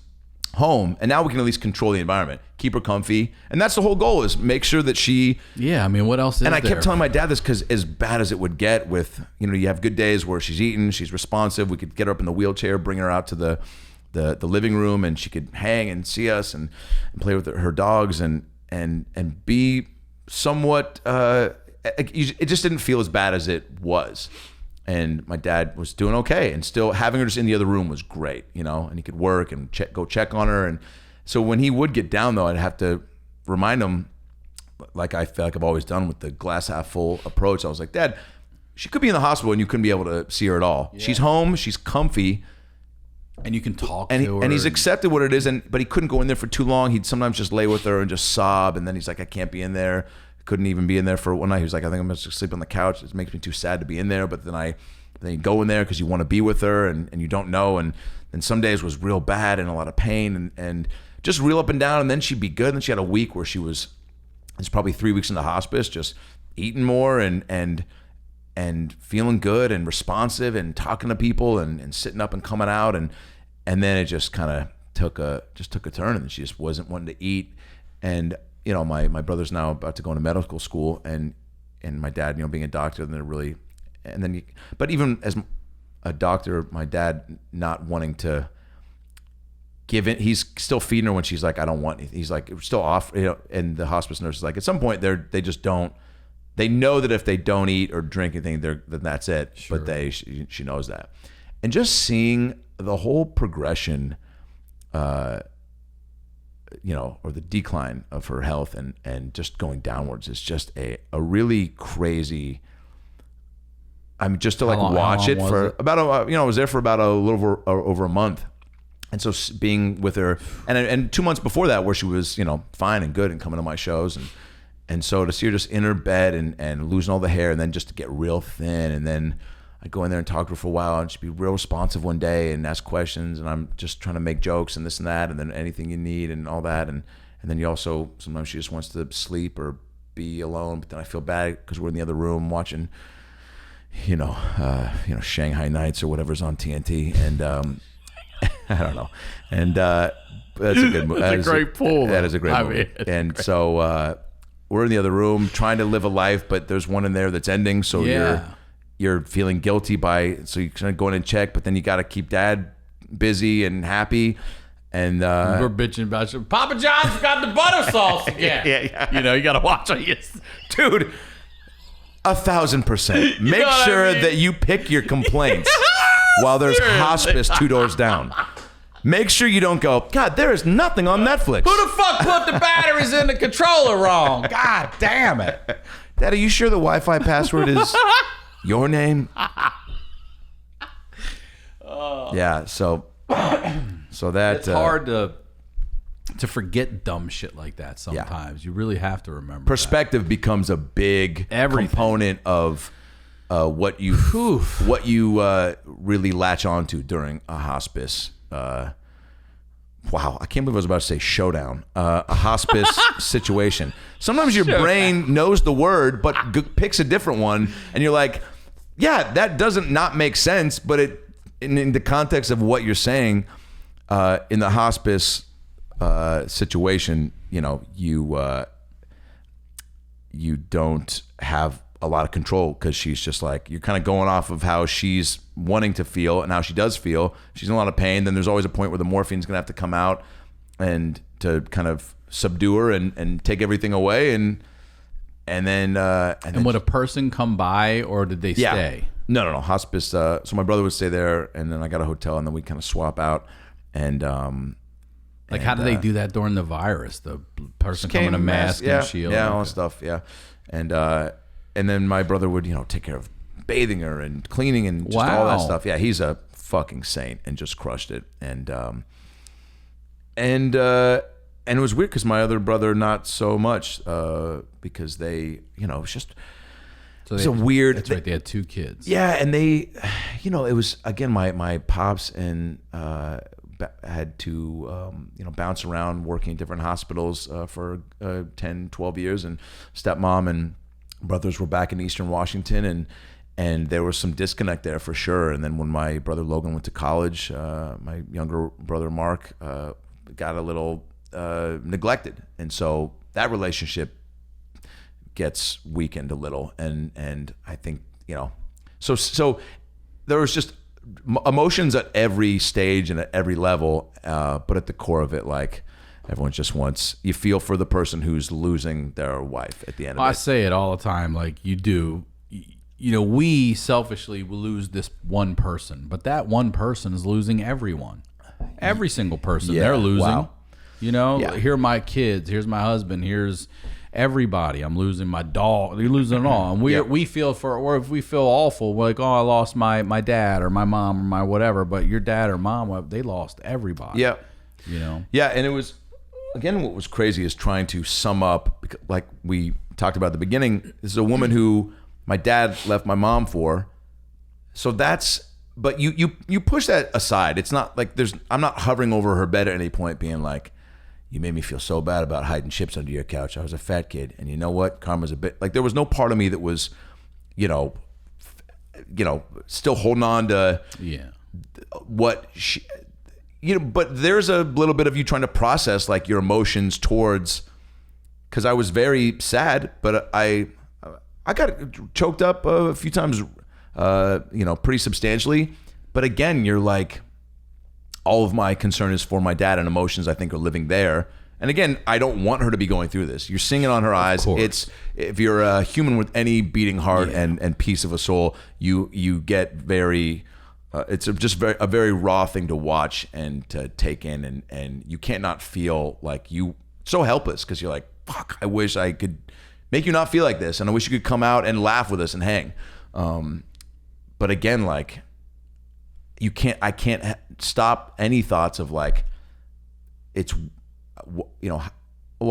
home, and now we can at least control the environment, keep her comfy, and that's the whole goal, is make sure that she. Yeah, I mean, what else is there? And I kept telling my dad this, because as bad as it would get with, you have good days where she's eating, she's responsive, we could get her up in the wheelchair, bring her out to the living room, and she could hang and see us and play with her dogs and be somewhat. It just didn't feel as bad as it was. And my dad was doing okay, and still having her just in the other room was great, and he could work and go check on her. And so when he would get down, though, I'd have to remind him, like I feel like I've always done with the glass half full approach. I was like, Dad, she could be in the hospital and you couldn't be able to see her at all. Yeah. She's home, she's comfy. And you can talk to her. And he's accepted what it is, but he couldn't go in there for too long. He'd sometimes just lay with her and just sob, and then he's like, I can't be in there. Couldn't even be in there for one night. He was like, I think I'm going to sleep on the couch. It makes me too sad to be in there. But then you go in there because you want to be with her, and you don't know. And then some days was real bad and a lot of pain and just real up and down. And then she'd be good. And then she had a week where it's probably 3 weeks in the hospice, just eating more and feeling good and responsive and talking to people and sitting up and coming out. And then it just kind of took a turn, and she just wasn't wanting to eat. And my brother's now about to go into medical school, and my dad, being a doctor, but even as a doctor, my dad not wanting to give it, he's still feeding her when she's like, I don't want anything. He's like, we're still off, and the hospice nurse is like, at some point they just don't, they know that if they don't eat or drink anything, then that's it. Sure. But she knows that. And just seeing the whole progression, or the decline of her health and just going downwards is just a really crazy. I mean, just to watch it for about I was there for about a little over a month, and so being with her and 2 months before that, where she was fine and good and coming to my shows, and so to see her just in her bed and losing all the hair, and then just to get real thin, and then I'd go in there and talk to her for a while, and she'd be real responsive one day and ask questions, and I'm just trying to make jokes and this and that, and then anything you need and all that, and then you also, sometimes she just wants to sleep or be alone, but then I feel bad because we're in the other room watching, Shanghai Nights or whatever's on TNT, and I don't know, and that's a good movie. That's a great pull. That is a great movie. And so we're in the other room trying to live a life, but there's one in there that's ending, so you're feeling guilty so you're kind of going and check, but then you got to keep Dad busy and happy. And we're bitching about you. Papa John's got the butter sauce again. Yeah. You got to watch it. Dude, 1,000%. Make sure that you pick your complaints while there's hospice 2 doors down. Make sure you don't go, God, there is nothing on Netflix. Who the fuck put the batteries in the controller wrong? God damn it. Dad, are you sure the Wi-Fi password is your name? Yeah, so that it's hard to forget dumb shit like that sometimes. You really have to remember. Perspective becomes a big component of what you really latch onto during a hospice. Wow, I can't believe I was about to say showdown. A hospice situation. Sometimes your brain knows the word, but picks a different one, and you're like, yeah, that doesn't not make sense, but in the context of what you're saying, in the hospice situation, you don't have a lot of control, because she's just like, you're kind of going off of how she's wanting to feel and how she does feel. She's in a lot of pain. Then there's always a point where the morphine's gonna have to come out and to kind of subdue her and take everything away, and then would a person come by, or did they stay? No, hospice. So my brother would stay there, and then I got a hotel, and then we kind of swap out. And how do they do that during the virus? The person coming in a mask and shield, all that stuff, and then my brother would take care of bathing her and cleaning and just all that stuff. Yeah, he's a fucking saint and just crushed it. And it was weird because my other brother not so much, because they it's just. So it's a weird. That's right. They had 2 kids. Yeah, and they, it was again my pops and had to bounce around working in different hospitals for 10, 12 years, and stepmom and brothers were back in Eastern Washington, and there was some disconnect there for sure. And then when my brother Logan went to college, my younger brother Mark got a little neglected, and so that relationship gets weakened a little, and I think, so there was just emotions at every stage and at every level, but at the core of it, like, everyone just wants, you feel for the person who's losing their wife at the end of it. I say it all the time, like you do. We selfishly will lose this one person, but that one person is losing everyone. Every single person they're losing. Wow. Here are my kids, here's my husband, here's everybody. I'm losing my dog. You're losing it all. And we feel or if we feel awful, we're like, oh, I lost my dad or my mom or my whatever, but your dad or mom, they lost everybody. Yeah. Yeah, and it was, again, what was crazy is trying to sum up, like we talked about at the beginning, this is a woman who my dad left my mom for. So but you push that aside. It's not like I'm not hovering over her bed at any point being like, you made me feel so bad about hiding chips under your couch. I was a fat kid. And you know what? Karma's a bit, like, there was no part of me that was, still holding on to what she, but there's a little bit of you trying to process like your emotions towards, because I was very sad, but I got choked up a few times, pretty substantially. But again, you're like, all of my concern is for my dad, and emotions I think are living there. And again, I don't want her to be going through this. You're seeing it on her eyes. It's, if you're a human with any beating heart and piece of a soul, you get very, it's a very raw thing to watch and to take in, and you can't not feel like so helpless, because you're like, fuck, I wish I could make you not feel like this, and I wish you could come out and laugh with us and hang. But again, like, I can't stop any thoughts of like, it's, well,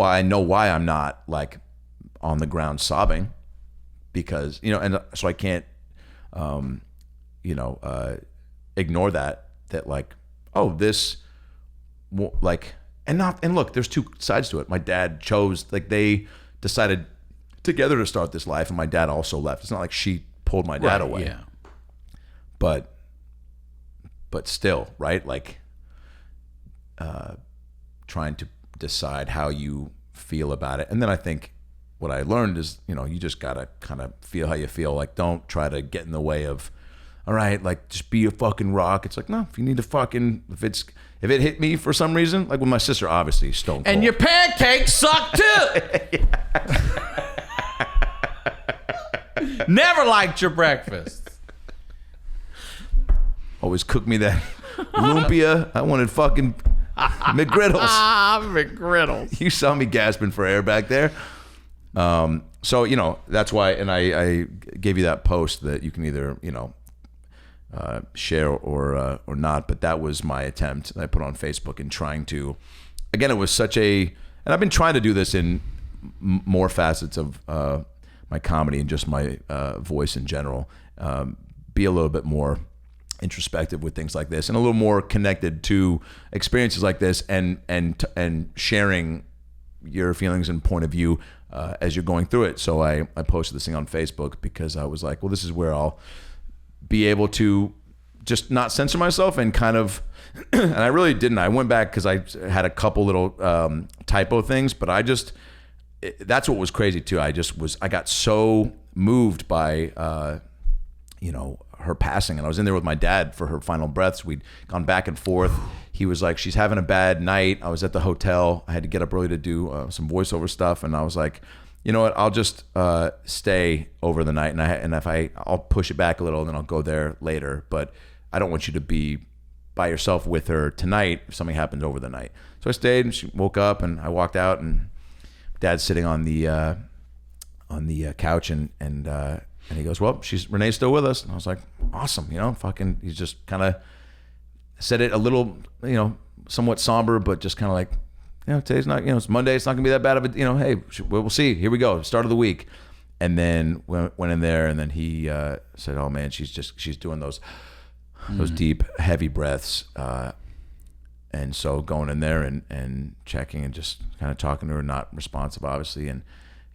I know why I'm not like on the ground sobbing, because, and so I can't, ignore that like, oh, this, like, and look, there's two sides to it. My dad chose, like, they decided together to start this life, and my dad also left. It's not like she pulled my dad away. Yeah. But still, right? Like, trying to decide how you feel about it. And then I think what I learned is, you just gotta kind of feel how you feel. Like, don't try to get in the way of, all right, like, just be a fucking rock. It's like, no, if you need to fucking, if it hit me for some reason, like with my sister, obviously, stone cold. And your pancakes suck too. Never liked your breakfast. Always cook me that lumpia. I wanted fucking McGriddles. McGriddles. You saw me gasping for air back there. So, that's why, and I gave you that post that you can either, share or not, but that was my attempt that I put on Facebook, and trying to, again, it was such and I've been trying to do this in more facets of my comedy and just my voice in general, be a little bit more introspective with things like this, and a little more connected to experiences like this, and sharing your feelings and point of view as you're going through it. So I posted this thing on Facebook because I was like, well, this is where I'll be able to just not censor myself, and kind of, and I really didn't. I went back because I had a couple little typo things, but that's what was crazy too. I got so moved by, her passing, and I was in there with my dad for her final breaths. We'd gone back and forth. He was like, she's having a bad night. I was at the hotel. I had to get up early to do some voiceover stuff, and I was like, you know what? I'll just stay over the night, and I'll push it back a little, and then I'll go there later. But I don't want you to be by yourself with her tonight if something happens over the night. So I stayed, and she woke up, and I walked out, and Dad's sitting on the couch, and he goes, well, Renee's still with us. And I was like, awesome, fucking, he's just kind of said it a little, somewhat somber, but just kind of like, today's not, it's Monday, it's not gonna be that bad of a, hey, we'll see, here we go, start of the week. And then went in there, and then he said, oh man, she's doing those deep, heavy breaths. And so going in there and checking, and just kind of talking to her, not responsive, obviously, and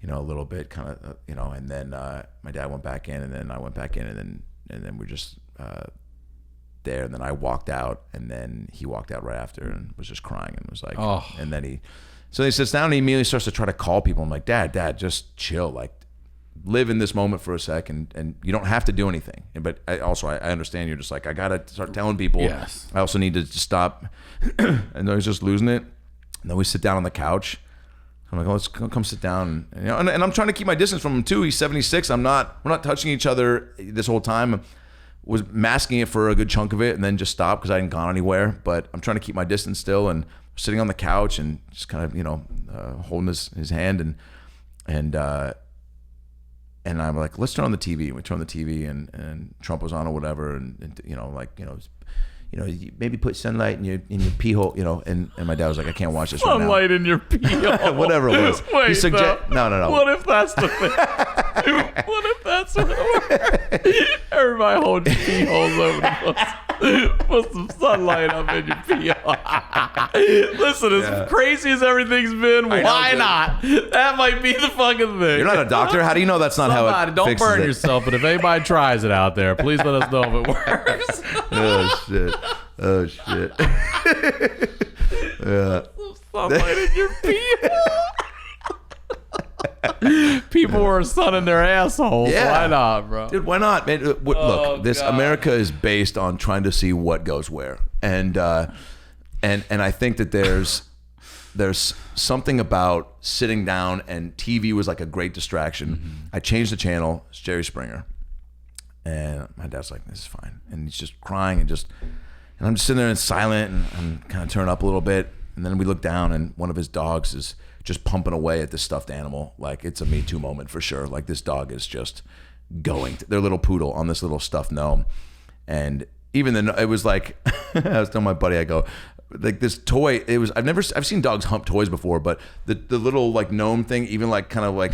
a little bit kind of, and then my dad went back in, and then I went back in, and then we're just there, and then I walked out, and then he walked out right after and was just crying and was like, and then so he sits down and he immediately starts to try to call people. I'm like, Dad, just chill, like live in this moment for a second, and you don't have to do anything. But I understand you're just like, I gotta start telling people. Yes. I also need to just stop. And then he's just losing it. And then we sit down on the couch. I'm like, let's come sit down. And, and I'm trying to keep my distance from him too. He's 76. We're not touching each other this whole time. Was masking it for a good chunk of it and then just stopped because I hadn't gone anywhere. But I'm trying to keep my distance still, and sitting on the couch and just kind of, holding his hand and I'm like, let's turn on the TV. And we turn on the TV and Trump was on or whatever. And maybe put sunlight in your pee hole, and my dad was like, I can't watch this right now. Sunlight in your pee hole. Whatever it was. Wait, no. What if that's the thing? What if that's what everybody hold your pee holes over the put some sunlight up in your pee hole. Listen, as crazy as everything's been, why not? That might be the fucking thing. You're not a doctor. How do you know that's not how it don't fixes burn it? yourself, but if anybody tries it out there, please let us know if it works. Oh shit. Yeah. Sunlight in your pee hole. People were sunning their assholes. Yeah. Why not, bro? Dude, why not, man? Look, God. America is based on trying to see what goes where, and I think that there's something about sitting down, and TV was like a great distraction. Mm-hmm. I changed the channel. It's Jerry Springer, and my dad's like, "This is fine," and he's just crying and I'm just sitting there and silent, and I'm kind of turning up a little bit, and then we look down, and one of his dogs is just pumping away at this stuffed animal. Like, it's a Me Too moment for sure. Like, this dog is just going to their little poodle on this little stuffed gnome. And even then, it was like, I was telling my buddy, I go, like, this toy, I've seen dogs hump toys before, but the little like gnome thing even like kind of like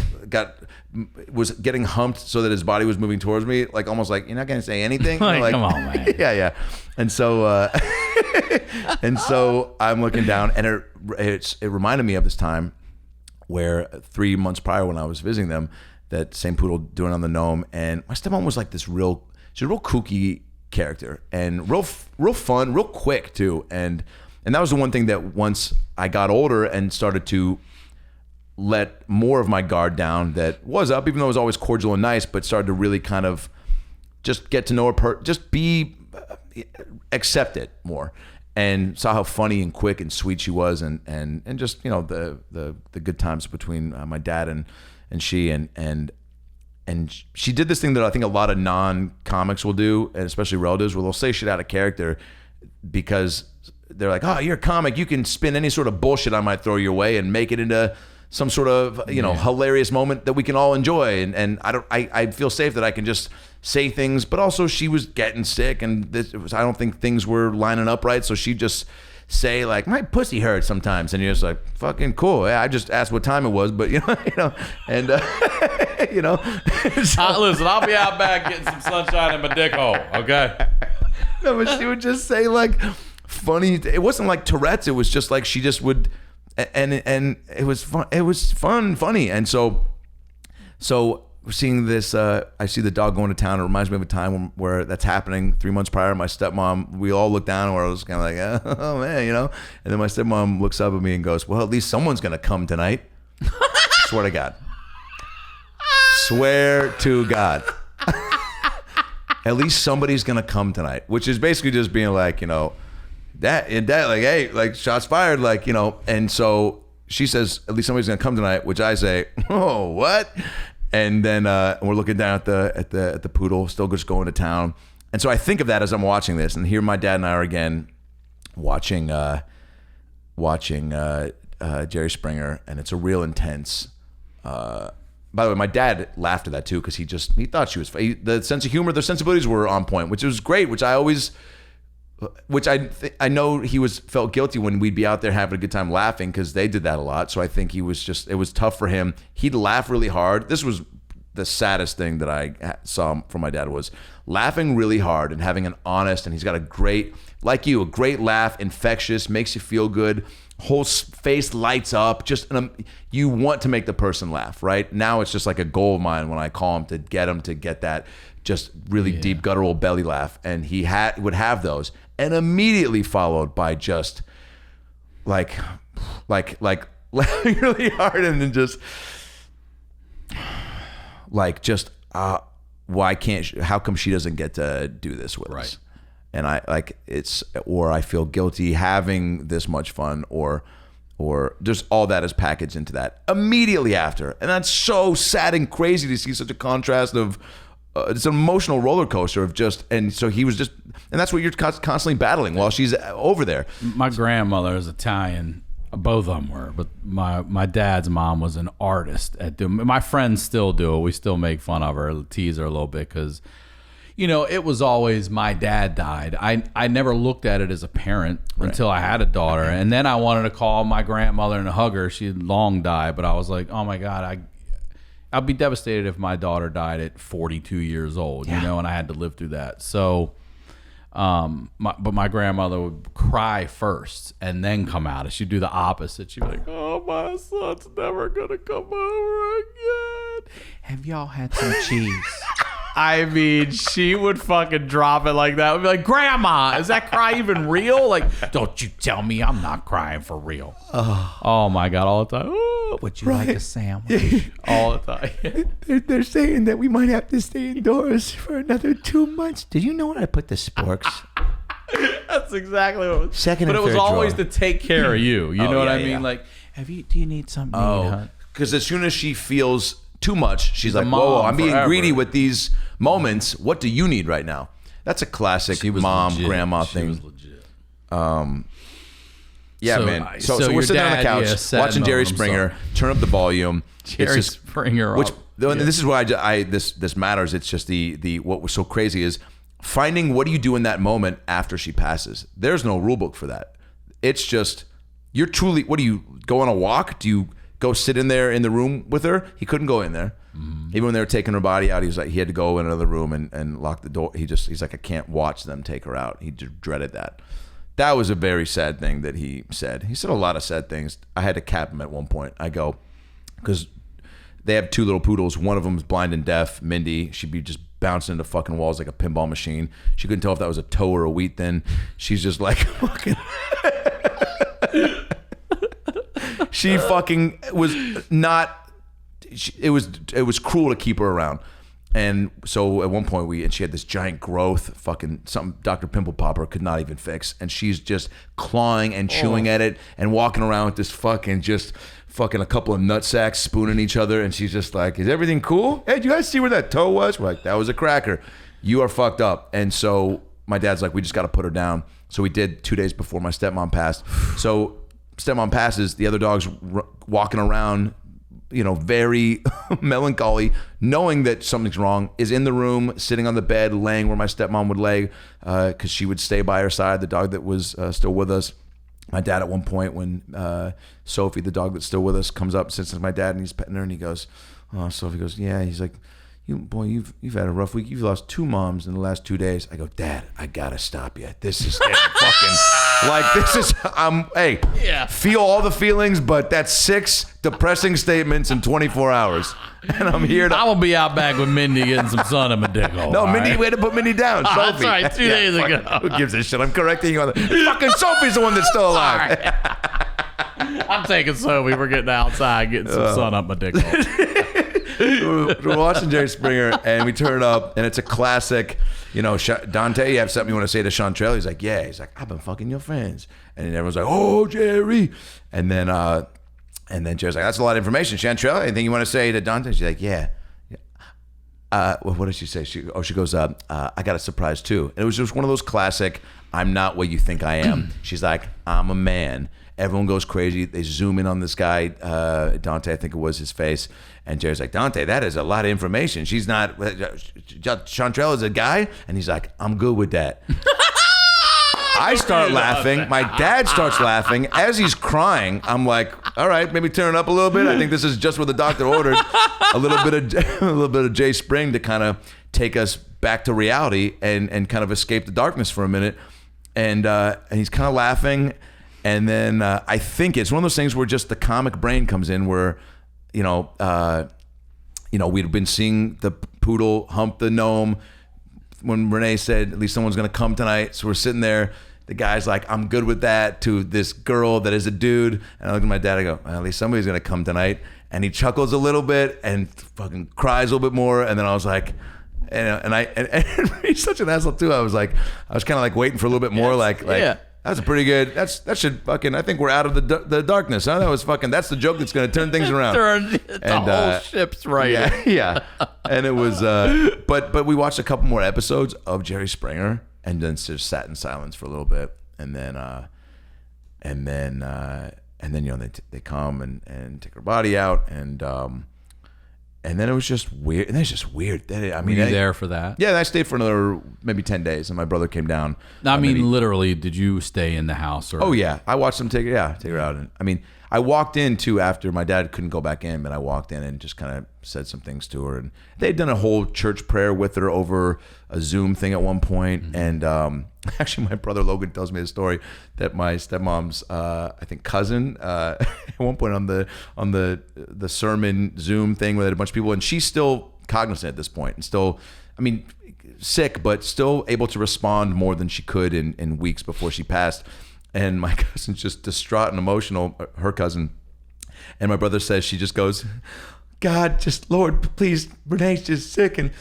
was getting humped so that his body was moving towards me, like almost like, you're not gonna say anything. Like, come on, man. Yeah. And so I'm looking down, and it reminded me of this time where 3 months prior, when I was visiting them, that same poodle doing on the gnome, and my stepmom was like she's a real kooky character, and real fun, real quick too, and that was the one thing that once I got older and started to let more of my guard down, that was up, even though it was always cordial and nice, but started to really kind of just get to know her, just be accept it more, and saw how funny and quick and sweet she was, and just the good times between my dad and she, and she did this thing that I think a lot of non-comics will do, and especially relatives, where they'll say shit out of character because they're like, oh, you're a comic, you can spin any sort of bullshit I might throw your way and make it into some sort of hilarious moment that we can all enjoy, and I feel safe that I can just say things. But also, she was getting sick, and I don't think things were lining up right, so she'd just say like, my pussy hurts sometimes, and you're just like, fucking cool. Yeah, I just asked what time it was, but and so, listen, I'll be out back getting some sunshine in my dick hole, okay? No, but she would just say like funny. It wasn't like Tourette's. It was just like she just would, and it was fun. It was funny, and so seeing this, I see the dog going to town. It reminds me of a time where that's happening 3 months prior. My stepmom, we all looked down, where I was kind of like, oh man, and then my stepmom looks up at me and goes, well, at least someone's gonna come tonight. Swear to God. Swear to God. At least somebody's gonna come tonight, which is basically just being like, that like, hey, like, shots fired, like, and so she says, at least somebody's gonna come tonight, which I say, oh, what? And then we're looking down at the poodle, still just going to town. And so I think of that as I'm watching this, and here my dad and I are again watching Jerry Springer, and it's a real intense. By the way, my dad laughed at that too, because he thought she was the sense of humor, the sensibilities were on point, which was great. I know he felt guilty when we'd be out there having a good time laughing, because they did that a lot. So I think it was tough for him. He'd laugh really hard. This was the saddest thing that I saw from my dad, was laughing really hard and having an honest, and he's got a great laugh, infectious, makes you feel good. Whole face lights up. Just you want to make the person laugh, right? Now it's just like a goal of mine when I call him to get that just really deep guttural belly laugh, and he would have those, and immediately followed by just like laughing really hard, and then just why can't how come she doesn't get to do this with us? And I feel guilty having this much fun, or just all that is packaged into that immediately after. And that's so sad and crazy to see such a contrast of it's an emotional roller coaster of just, and so he was just, and that's what you're constantly battling while she's over there. My grandmother is Italian. Both of them were, but my dad's mom was an artist at doing. My friends still do it. We still make fun of her, tease her a little bit, because it was always my dad died. I never looked at it as a parent until I had a daughter, and then I wanted to call my grandmother and hug her. She had long died, but I was like, oh my God, I'd be devastated if my daughter died at 42 years old, and I had to live through that. So. But my grandmother would cry first and then come out. She'd do the opposite. She'd be like, oh, my son's never gonna come over again. Have y'all had some cheese? I mean, she would fucking drop it like that. I'd be like, Grandma, is that cry even real? Like, don't you tell me I'm not crying for real. Oh my God, all the time. Oh, would you like a sandwich? All the time. They're saying that we might have to stay indoors for another 2 months. Did you know when I put the sporks? That's exactly what it was. Second but and it was third always drawer. to take care of you. You know what I mean? Yeah. Like, do you need something to eat, huh? Because as soon as she feels too much, she's like, mom whoa, I'm being forever. greedy with these moments. What do you need right now? That's a classic mom, legit. grandma She thing. was legit. Yeah, So, man. so So we're your sitting on the dad, couch sad watching Jerry moment, I'm Springer. sorry. Turn up the volume. Jerry Springer. Which this is why this matters. It's just the what was so crazy is finding what do you do in that moment after she passes. There's no rule book for that. It's just you're truly. What do you go on a walk? Do you go sit in there in the room with her? He couldn't go in there. Even when they were taking her body out, he was like he had to go in another room and lock the door. He's like I can't watch them take her out. He dreaded that. That was a very sad thing that he said. He said a lot of sad things. I had to cap him at one point. I go, because they have 2 little poodles. One of them is blind and deaf, Mindy. She'd be just bouncing into fucking walls like a pinball machine. She couldn't tell if that was a toe or a wheat then. She's just like fucking... She fucking was not... It was cruel to keep her around. And so at one point she had this giant growth, fucking something Dr. Pimple Popper could not even fix. And she's just clawing and chewing at it and walking around with this fucking a couple of nut sacks spooning each other. And she's just like, is everything cool? Hey, did you guys see where that toe was? We're like, that was a cracker. You are fucked up. And so my dad's like, we just got to put her down. So we did 2 days before my stepmom passed. So stepmom passes, the other dog's walking around, very melancholy, knowing that something's wrong, is in the room, sitting on the bed, laying where my stepmom would lay, because she would stay by her side, the dog that was still with us. My dad at one point, when Sophie, the dog that's still with us, comes up, sits with my dad, and he's petting her, and he goes, oh, Sophie goes, yeah. He's like, you've had a rough week. You've lost 2 moms in the last 2 days. I go, Dad, I gotta stop you. This is fucking like this is. Hey, feel all the feelings, but that's 6 depressing statements in 24 hours, and I'm here to. I'm gonna be out back with Mindy getting some sun in my dick hole. No, Mindy, right? we had to put Mindy down. Sophie. That's right. 2 days ago. Who gives a shit? I'm correcting you on the fucking Sophie's the one that's still alive. I'm taking Sophie. We're getting outside, getting some sun up my dick hole. We're watching Jerry Springer, and we turn it up, and it's a classic. Dante, you have something you want to say to Chantrell? He's like, yeah. He's like, I've been fucking your friends, and everyone's like, oh, Jerry, and then Jerry's like, that's a lot of information. Chantrell, anything you want to say to Dante? She's like, yeah. What did she say? She goes, I got a surprise too, and it was just one of those classic. I'm not what you think I am. She's like, I'm a man. Everyone goes crazy. They zoom in on this guy, Dante, I think it was his face. And Jerry's like, Dante, that is a lot of information. She's not, Chantrell is a guy? And he's like, I'm good with that. I start laughing. My dad starts laughing. As he's crying, I'm like, all right, maybe turn it up a little bit. I think this is just what the doctor ordered. A little bit of Jay Spring to kind of take us back to reality and kind of escape the darkness for a minute. And he's kind of laughing. And then I think it's one of those things where just the comic brain comes in where, we'd been seeing the poodle hump the gnome. when Renee said at least someone's gonna come tonight. So we're sitting there. The guy's like, I'm good with that, to this girl that is a dude. And I look at my dad, I go, well, at least somebody's gonna come tonight. And he chuckles a little bit and fucking cries a little bit more. And then I was like, and he's such an asshole too. I was kind of like waiting for a little bit more, that's pretty good. That should fucking, I think we're out of the darkness, huh? That was fucking, that's the joke that's gonna turn things around. The whole ship's right. Yeah. And it was, but we watched a couple more episodes of Jerry Springer, and then just sat in silence for a little bit, and then they come and take her body out, and then it was just weird. And it's just weird. Were you there for that? Yeah, I stayed for another maybe 10 days, and my brother came down. I mean, literally, did you stay in the house? Or? Oh yeah, I watched them take her out. And I mean, I walked in too after my dad couldn't go back in, but I walked in and just kind of said some things to her. And they'd done a whole church prayer with her over a Zoom thing at one point. And actually, my brother Logan tells me a story that my stepmom's, I think, cousin at one point on the sermon Zoom thing where they had a bunch of people, and she's still cognizant at this point, and still, I mean, sick, but still able to respond more than she could in weeks before she passed. And my cousin's just distraught and emotional, her cousin. And my brother says, she just goes, God, just Lord, please, Renee's just sick and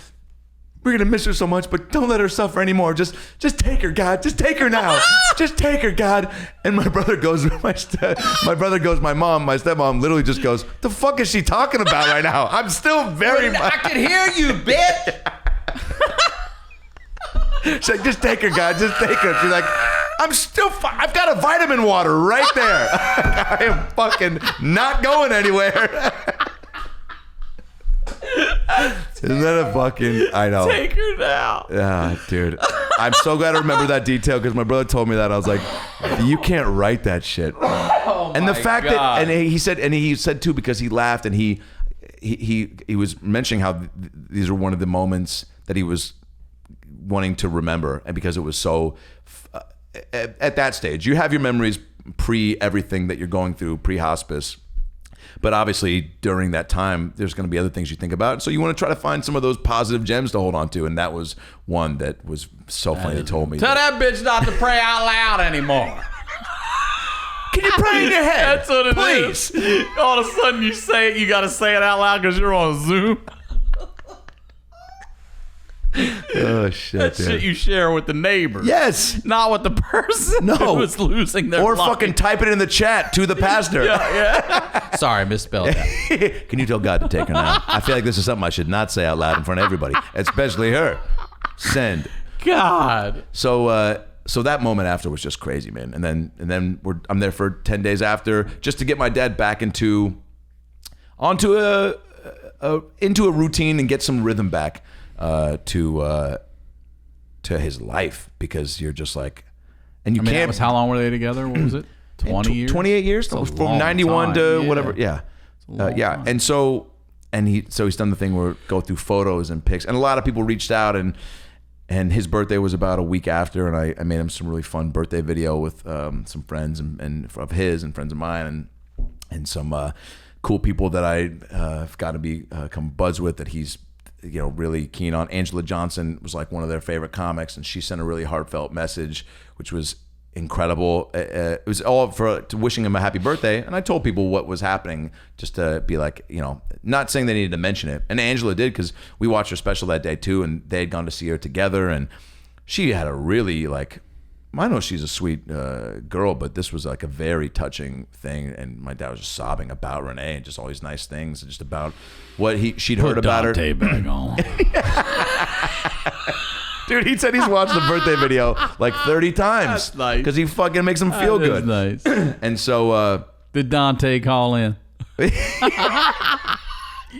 we're going to miss her so much, but don't let her suffer anymore. Just take her, God. Just take her now. Just take her, God. And my brother goes, my stepmom literally just goes, the fuck is she talking about right now? I'm still very much. I can hear you, bitch. She's like, just take her, God. Just take her. She's like, I'm still I've got a vitamin water right there. I am fucking not going anywhere. Isn't that a fucking, I know. Take her now. Yeah, dude. I'm so glad I remember that detail because my brother told me that. I was like, you can't write that shit. Oh, and the fact God. that, and he said too, because he laughed and he was mentioning how these are one of the moments that he was wanting to remember, and because it was so at that stage, you have your memories pre everything that you're going through, pre-hospice, but obviously during that time there's going to be other things you think about, so you want to try to find some of those positive gems to hold on to, and that was one that was so funny. They told me, tell that bitch not to pray out loud anymore. Can you pray in your head? That's what it please is. All of a sudden you say it, you got to say it out loud because you're on Zoom. Oh shit! That dude. shit you share with the neighbors. Yes, not with the person who was losing their or life. fucking type it in the chat to the pastor. Yeah. Sorry, misspelled that. Can you tell God to take her now? I feel like this is something I should not say out loud in front of everybody, especially her. Send. God. So that moment after was just crazy, man. And then I'm there for 10 days after, just to get my dad back into a routine and get some rhythm back to his life, because you're just like, and you can't. That was, how long were they together? What was it? 20 years? 28 years. From 91 to whatever. Yeah. Yeah. Time. And so he's done the thing where go through photos and pics, and a lot of people reached out, and his birthday was about a week after, and I made him some really fun birthday video with some friends and of his and friends of mine, and some cool people that I've got to become buds with that he's really keen on. Angela Johnson was like one of their favorite comics, and she sent a really heartfelt message, which was incredible. It was all to wishing him a happy birthday, and I told people what was happening just to be like, not saying they needed to mention it, and Angela did, because we watched her special that day too, and they had gone to see her together, and she had a really I know she's a sweet girl, but this was like a very touching thing, and my dad was just sobbing about Renee and just all these nice things, and just about what she'd heard about Dante her. Back on. Dude, he said he's watched the birthday video like 30 times. That's nice. Because he fucking makes him feel That is good. nice. And so did Dante call in?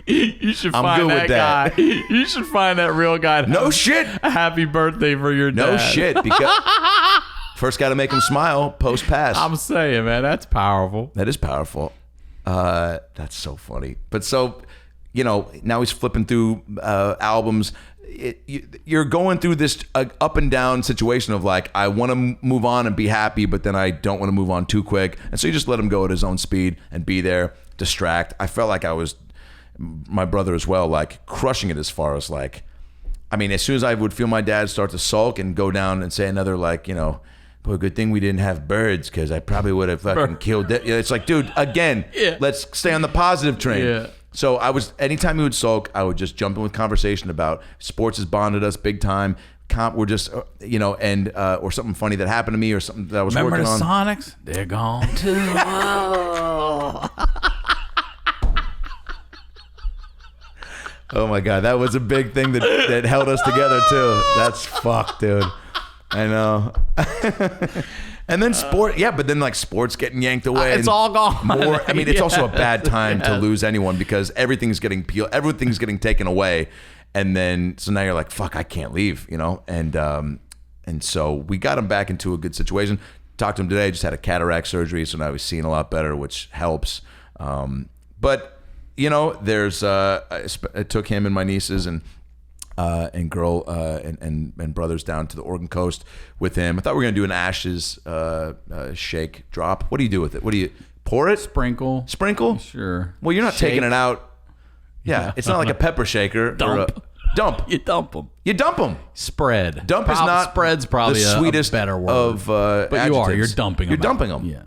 You should find good that with that. guy. You should find that real guy. No shit. A happy birthday for your dad. No shit. Because first got to make him smile post pass. I'm saying, man, that's powerful. That is powerful. That's so funny. But so, now he's flipping through albums. You're going through this up and down situation of like, I want to move on and be happy, but then I don't want to move on too quick. And so you just let him go at his own speed and be there, distract. I felt like I was, my brother as well, like crushing it as far as like, I mean, as soon as I would feel my dad start to sulk and go down and say another, like, you know, boy, good thing we didn't have birds because I probably would have fucking killed that. It's like, dude, again, let's stay on the positive train. Yeah. So anytime he would sulk, I would just jump in with conversation about sports has bonded us big time. We're just, you know, and or something funny that happened to me or something that I was Remember working the on. Sonics? They're gone too. Oh my God, that was a big thing that held us together too. That's fucked, dude. I know. And then but then like sports getting yanked away. It's all gone. I mean, it's also a bad time to lose anyone because everything's getting peeled, everything's getting taken away, and then so now you're like, fuck, I can't leave, you know. And so we got him back into a good situation. Talked to him today. Just had a cataract surgery, so now he's seeing a lot better, which helps. But you know, there's I took him and my nieces and girl and brothers down to the Oregon coast with him. I thought we were gonna do an ashes shake drop. What do you do with it? What do you pour it? Sprinkle. Sure. Well, you're not Shake. taking it out. Yeah, it's not like a pepper shaker. Dump. Dump. You dump them. You dump them. Spread. Dump is not spread's probably the sweetest a better word. of but you are. You're adjectives. dumping them. You're dumping them. Yeah.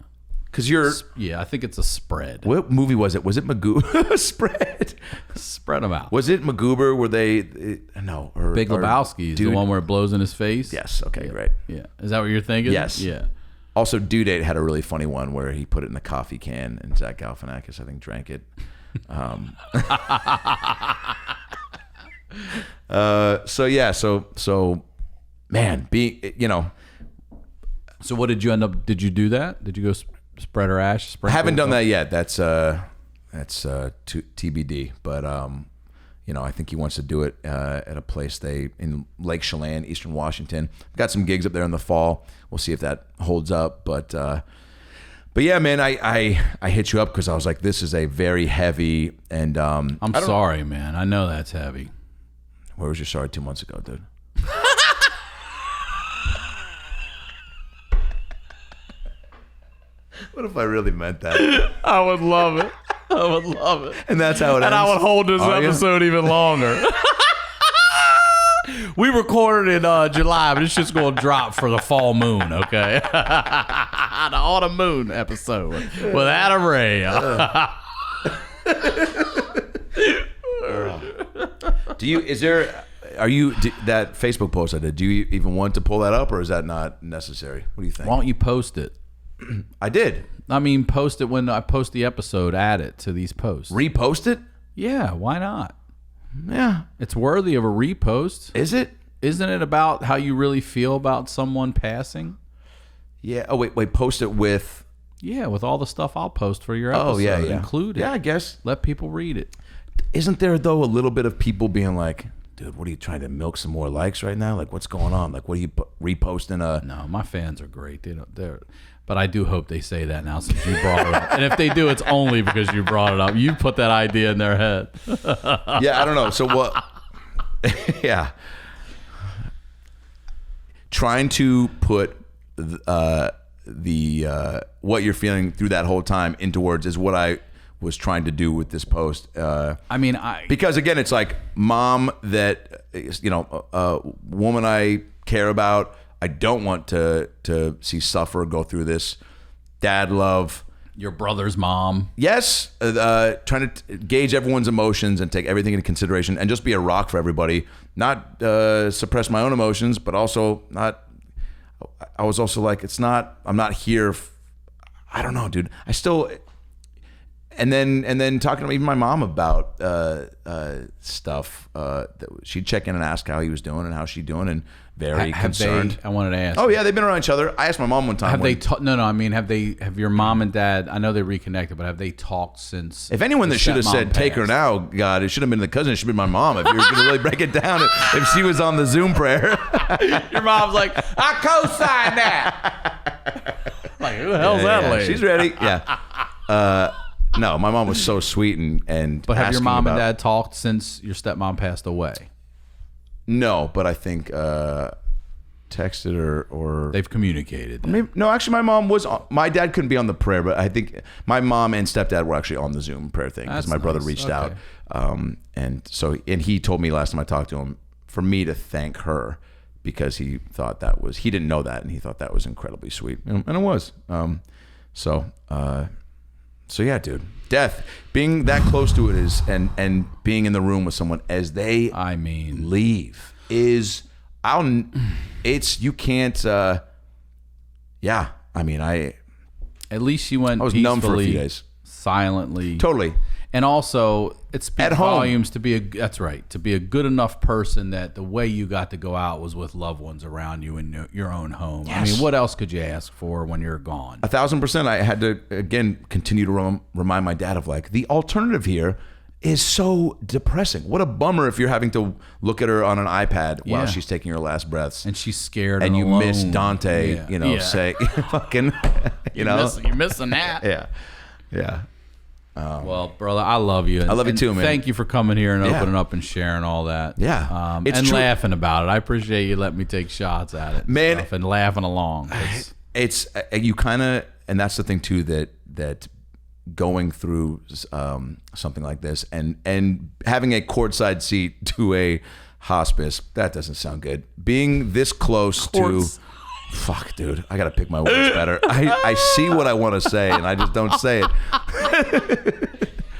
Because you're. Yeah, I think it's a spread. What movie was it? Was it Magoo? Spread. Spread them out. Was it Magoober? Were they? No. Big Lebowski is the one where it blows in his face. Yes. Okay. Great. Yeah. Is that what you're thinking? Yes. Yeah. Also, Due Date had a really funny one where he put it in a coffee can and Zach Galifianakis, I think, drank it. So man, you know. So what did you end up? Did you do that? Did you go spread her ash? I haven't done that yet. That's TBD. But you know, I think he wants to do it at a place in Lake Chelan, Eastern Washington. Got some gigs up there in the fall. We'll see if that holds up. But yeah, man, I hit you up because I was like, this is a very heavy and I'm sorry, man. I know that's heavy. Where was your sorry 2 months ago, dude? What if I really meant that? I would love it. I would love it. And that's how it ends. And I would hold this episode even longer. We recorded in July, but it's just going to drop for the fall moon, okay? The autumn moon episode with Adam Ray. That Facebook post I did, do you even want to pull that up or is that not necessary? What do you think? Why don't you post it? I did. I mean, post it when I post the episode, add it to these posts. Repost it? Yeah, why not? Yeah. It's worthy of a repost. Is it? Isn't it about how you really feel about someone passing? Yeah. Oh, wait, post it with... Yeah, with all the stuff I'll post for your episode. Oh, yeah. Include it. Yeah, I guess. Let people read it. Isn't there, though, a little bit of people being like, dude, what are you trying to milk some more likes right now? Like, what's going on? Like, what are you reposting? No, my fans are great. But I do hope they say that now since you brought it up. And if they do, it's only because you brought it up. You put that idea in their head. Yeah, I don't know. So what? Yeah. Trying to put what you're feeling through that whole time into words is what I was trying to do with this post. Because again, it's like mom that, you know, a woman I care about, I don't want to see suffer, go through this. Dad love. Your brother's mom. Yes. Trying to gauge everyone's emotions and take everything into consideration and just be a rock for everybody. Not suppress my own emotions, but also not. I was also like, I'm not here. I don't know, dude. I still. And then talking to even my mom about stuff. She'd check in and ask how he was doing and how she's doing, and very concerned. I wanted to ask. Oh yeah, they've been around each other. I asked my mom one time. Have your mom and dad? I know they reconnected, but have they talked since? If anyone that should have said take her now, God, it should have been the cousin. It should have been my mom. If you were going to really break it down, if she was on the Zoom prayer, your mom's like, I co-sign that. Like, who the hell's that lady? She's ready. Yeah. No, my mom was so sweet and. But have your mom and dad talked since your stepmom passed away? No, but I think texted or they've communicated. Maybe, no, actually, my dad couldn't be on the prayer, but I think my mom and stepdad were actually on the Zoom prayer thing because my brother reached out, and he told me last time I talked to him, for me to thank her because he didn't know that, and he thought that was incredibly sweet, and it was. So yeah, dude, death, being that close to it is, and being in the room with someone as they leave is, you can't. Yeah, I mean, at least she went. I was peacefully, numb for a few days. Silently, totally. And also, it speaks At home. volumes to be a good enough person that the way you got to go out was with loved ones around you in your own home. Yes. I mean, what else could you ask for when you're gone? 1,000%. I had to again continue to remind my dad of like, the alternative here is so depressing. What a bummer if you're having to look at her on an iPad while she's taking her last breaths, and she's scared, and you alone. miss Dante. Say fucking, you're missing that. Yeah. Well, brother, I love you. I love you too, man. Thank you for coming here and opening up and sharing all that. Yeah. It's true. laughing about it. I appreciate you letting me take shots at it, man, and laughing along. It's you kind of, and that's the thing too, that going through something like this and having a courtside seat to a hospice, that doesn't sound good. Being this close to. Fuck, dude. I got to pick my words better. I see what I want to say, and I just don't say it.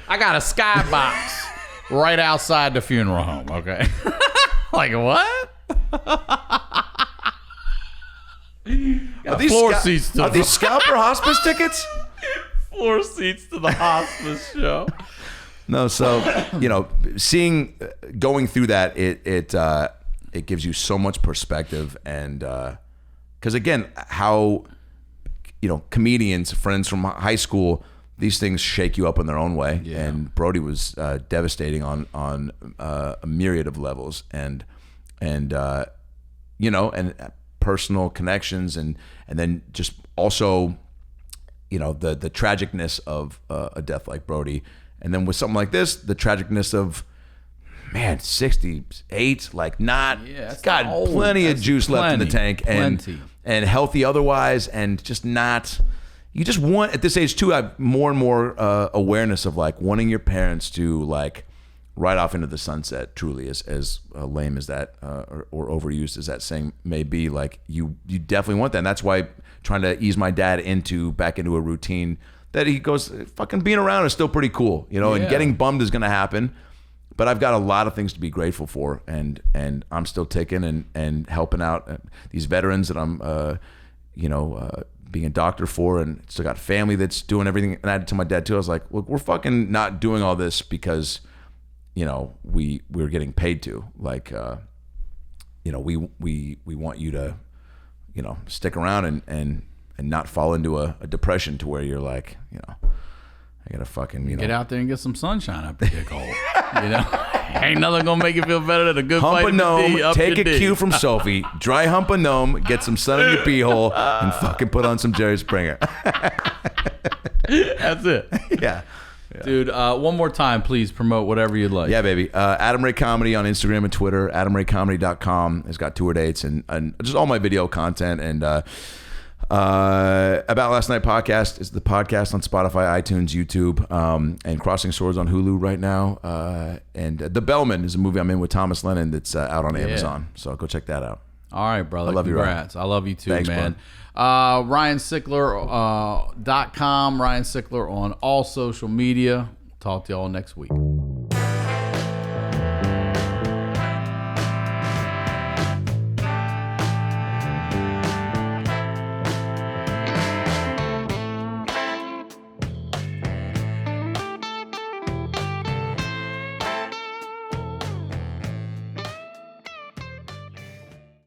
I got a skybox right outside the funeral home, okay? Like, what? Are these scalper hospice tickets? Floor seats to the hospice show. No, so, going through that, it gives you so much perspective, and because again, how comedians, friends from high school, these things shake you up in their own way. Yeah. And Brody was devastating on a myriad of levels, and personal connections, and then just also the tragicness of a death like Brody, and then with something like this, the tragicness of. Man, 68, like got plenty of juice left in the tank, and healthy otherwise, and just not. You just want at this age too. Have more and more awareness of like wanting your parents to like ride off into the sunset. Truly, as lame as that or overused as that saying may be, like you definitely want that. And that's why trying to ease my dad back into a routine that he goes fucking being around is still pretty cool, and getting bummed is gonna happen. But I've got a lot of things to be grateful for, and I'm still taking and helping out these veterans that I'm, being a doctor for, and still got family that's doing everything. And I added to my dad too. I was like, look, we're fucking not doing all this because, we're getting paid to. Like, we want you to, stick around and not fall into a depression to where you're like, I gotta fucking, get out there and get some sunshine up your dick hole. Ain't nothing gonna make you feel better than a good hump vitamin a gnome, D up take your a dick. cue from Sophie, dry hump a gnome, get some sun in your pee hole, and fucking put on some Jerry Springer. That's it. Yeah. Dude, one more time, please promote whatever you'd like. Yeah, baby. Adam Ray Comedy on Instagram and Twitter. AdamRayComedy.com has got tour dates and just all my video content, and About Last Night podcast is the podcast on Spotify, iTunes, YouTube, and Crossing Swords on Hulu right now. And The Bellman is a movie I'm in with Thomas Lennon that's out on Amazon. So go check that out. All right, brother. I love Congrats. you, Ryan. I love you too, Thanks, man. RyanSickler.com. Ryan Sickler on all social media. Talk to y'all next week.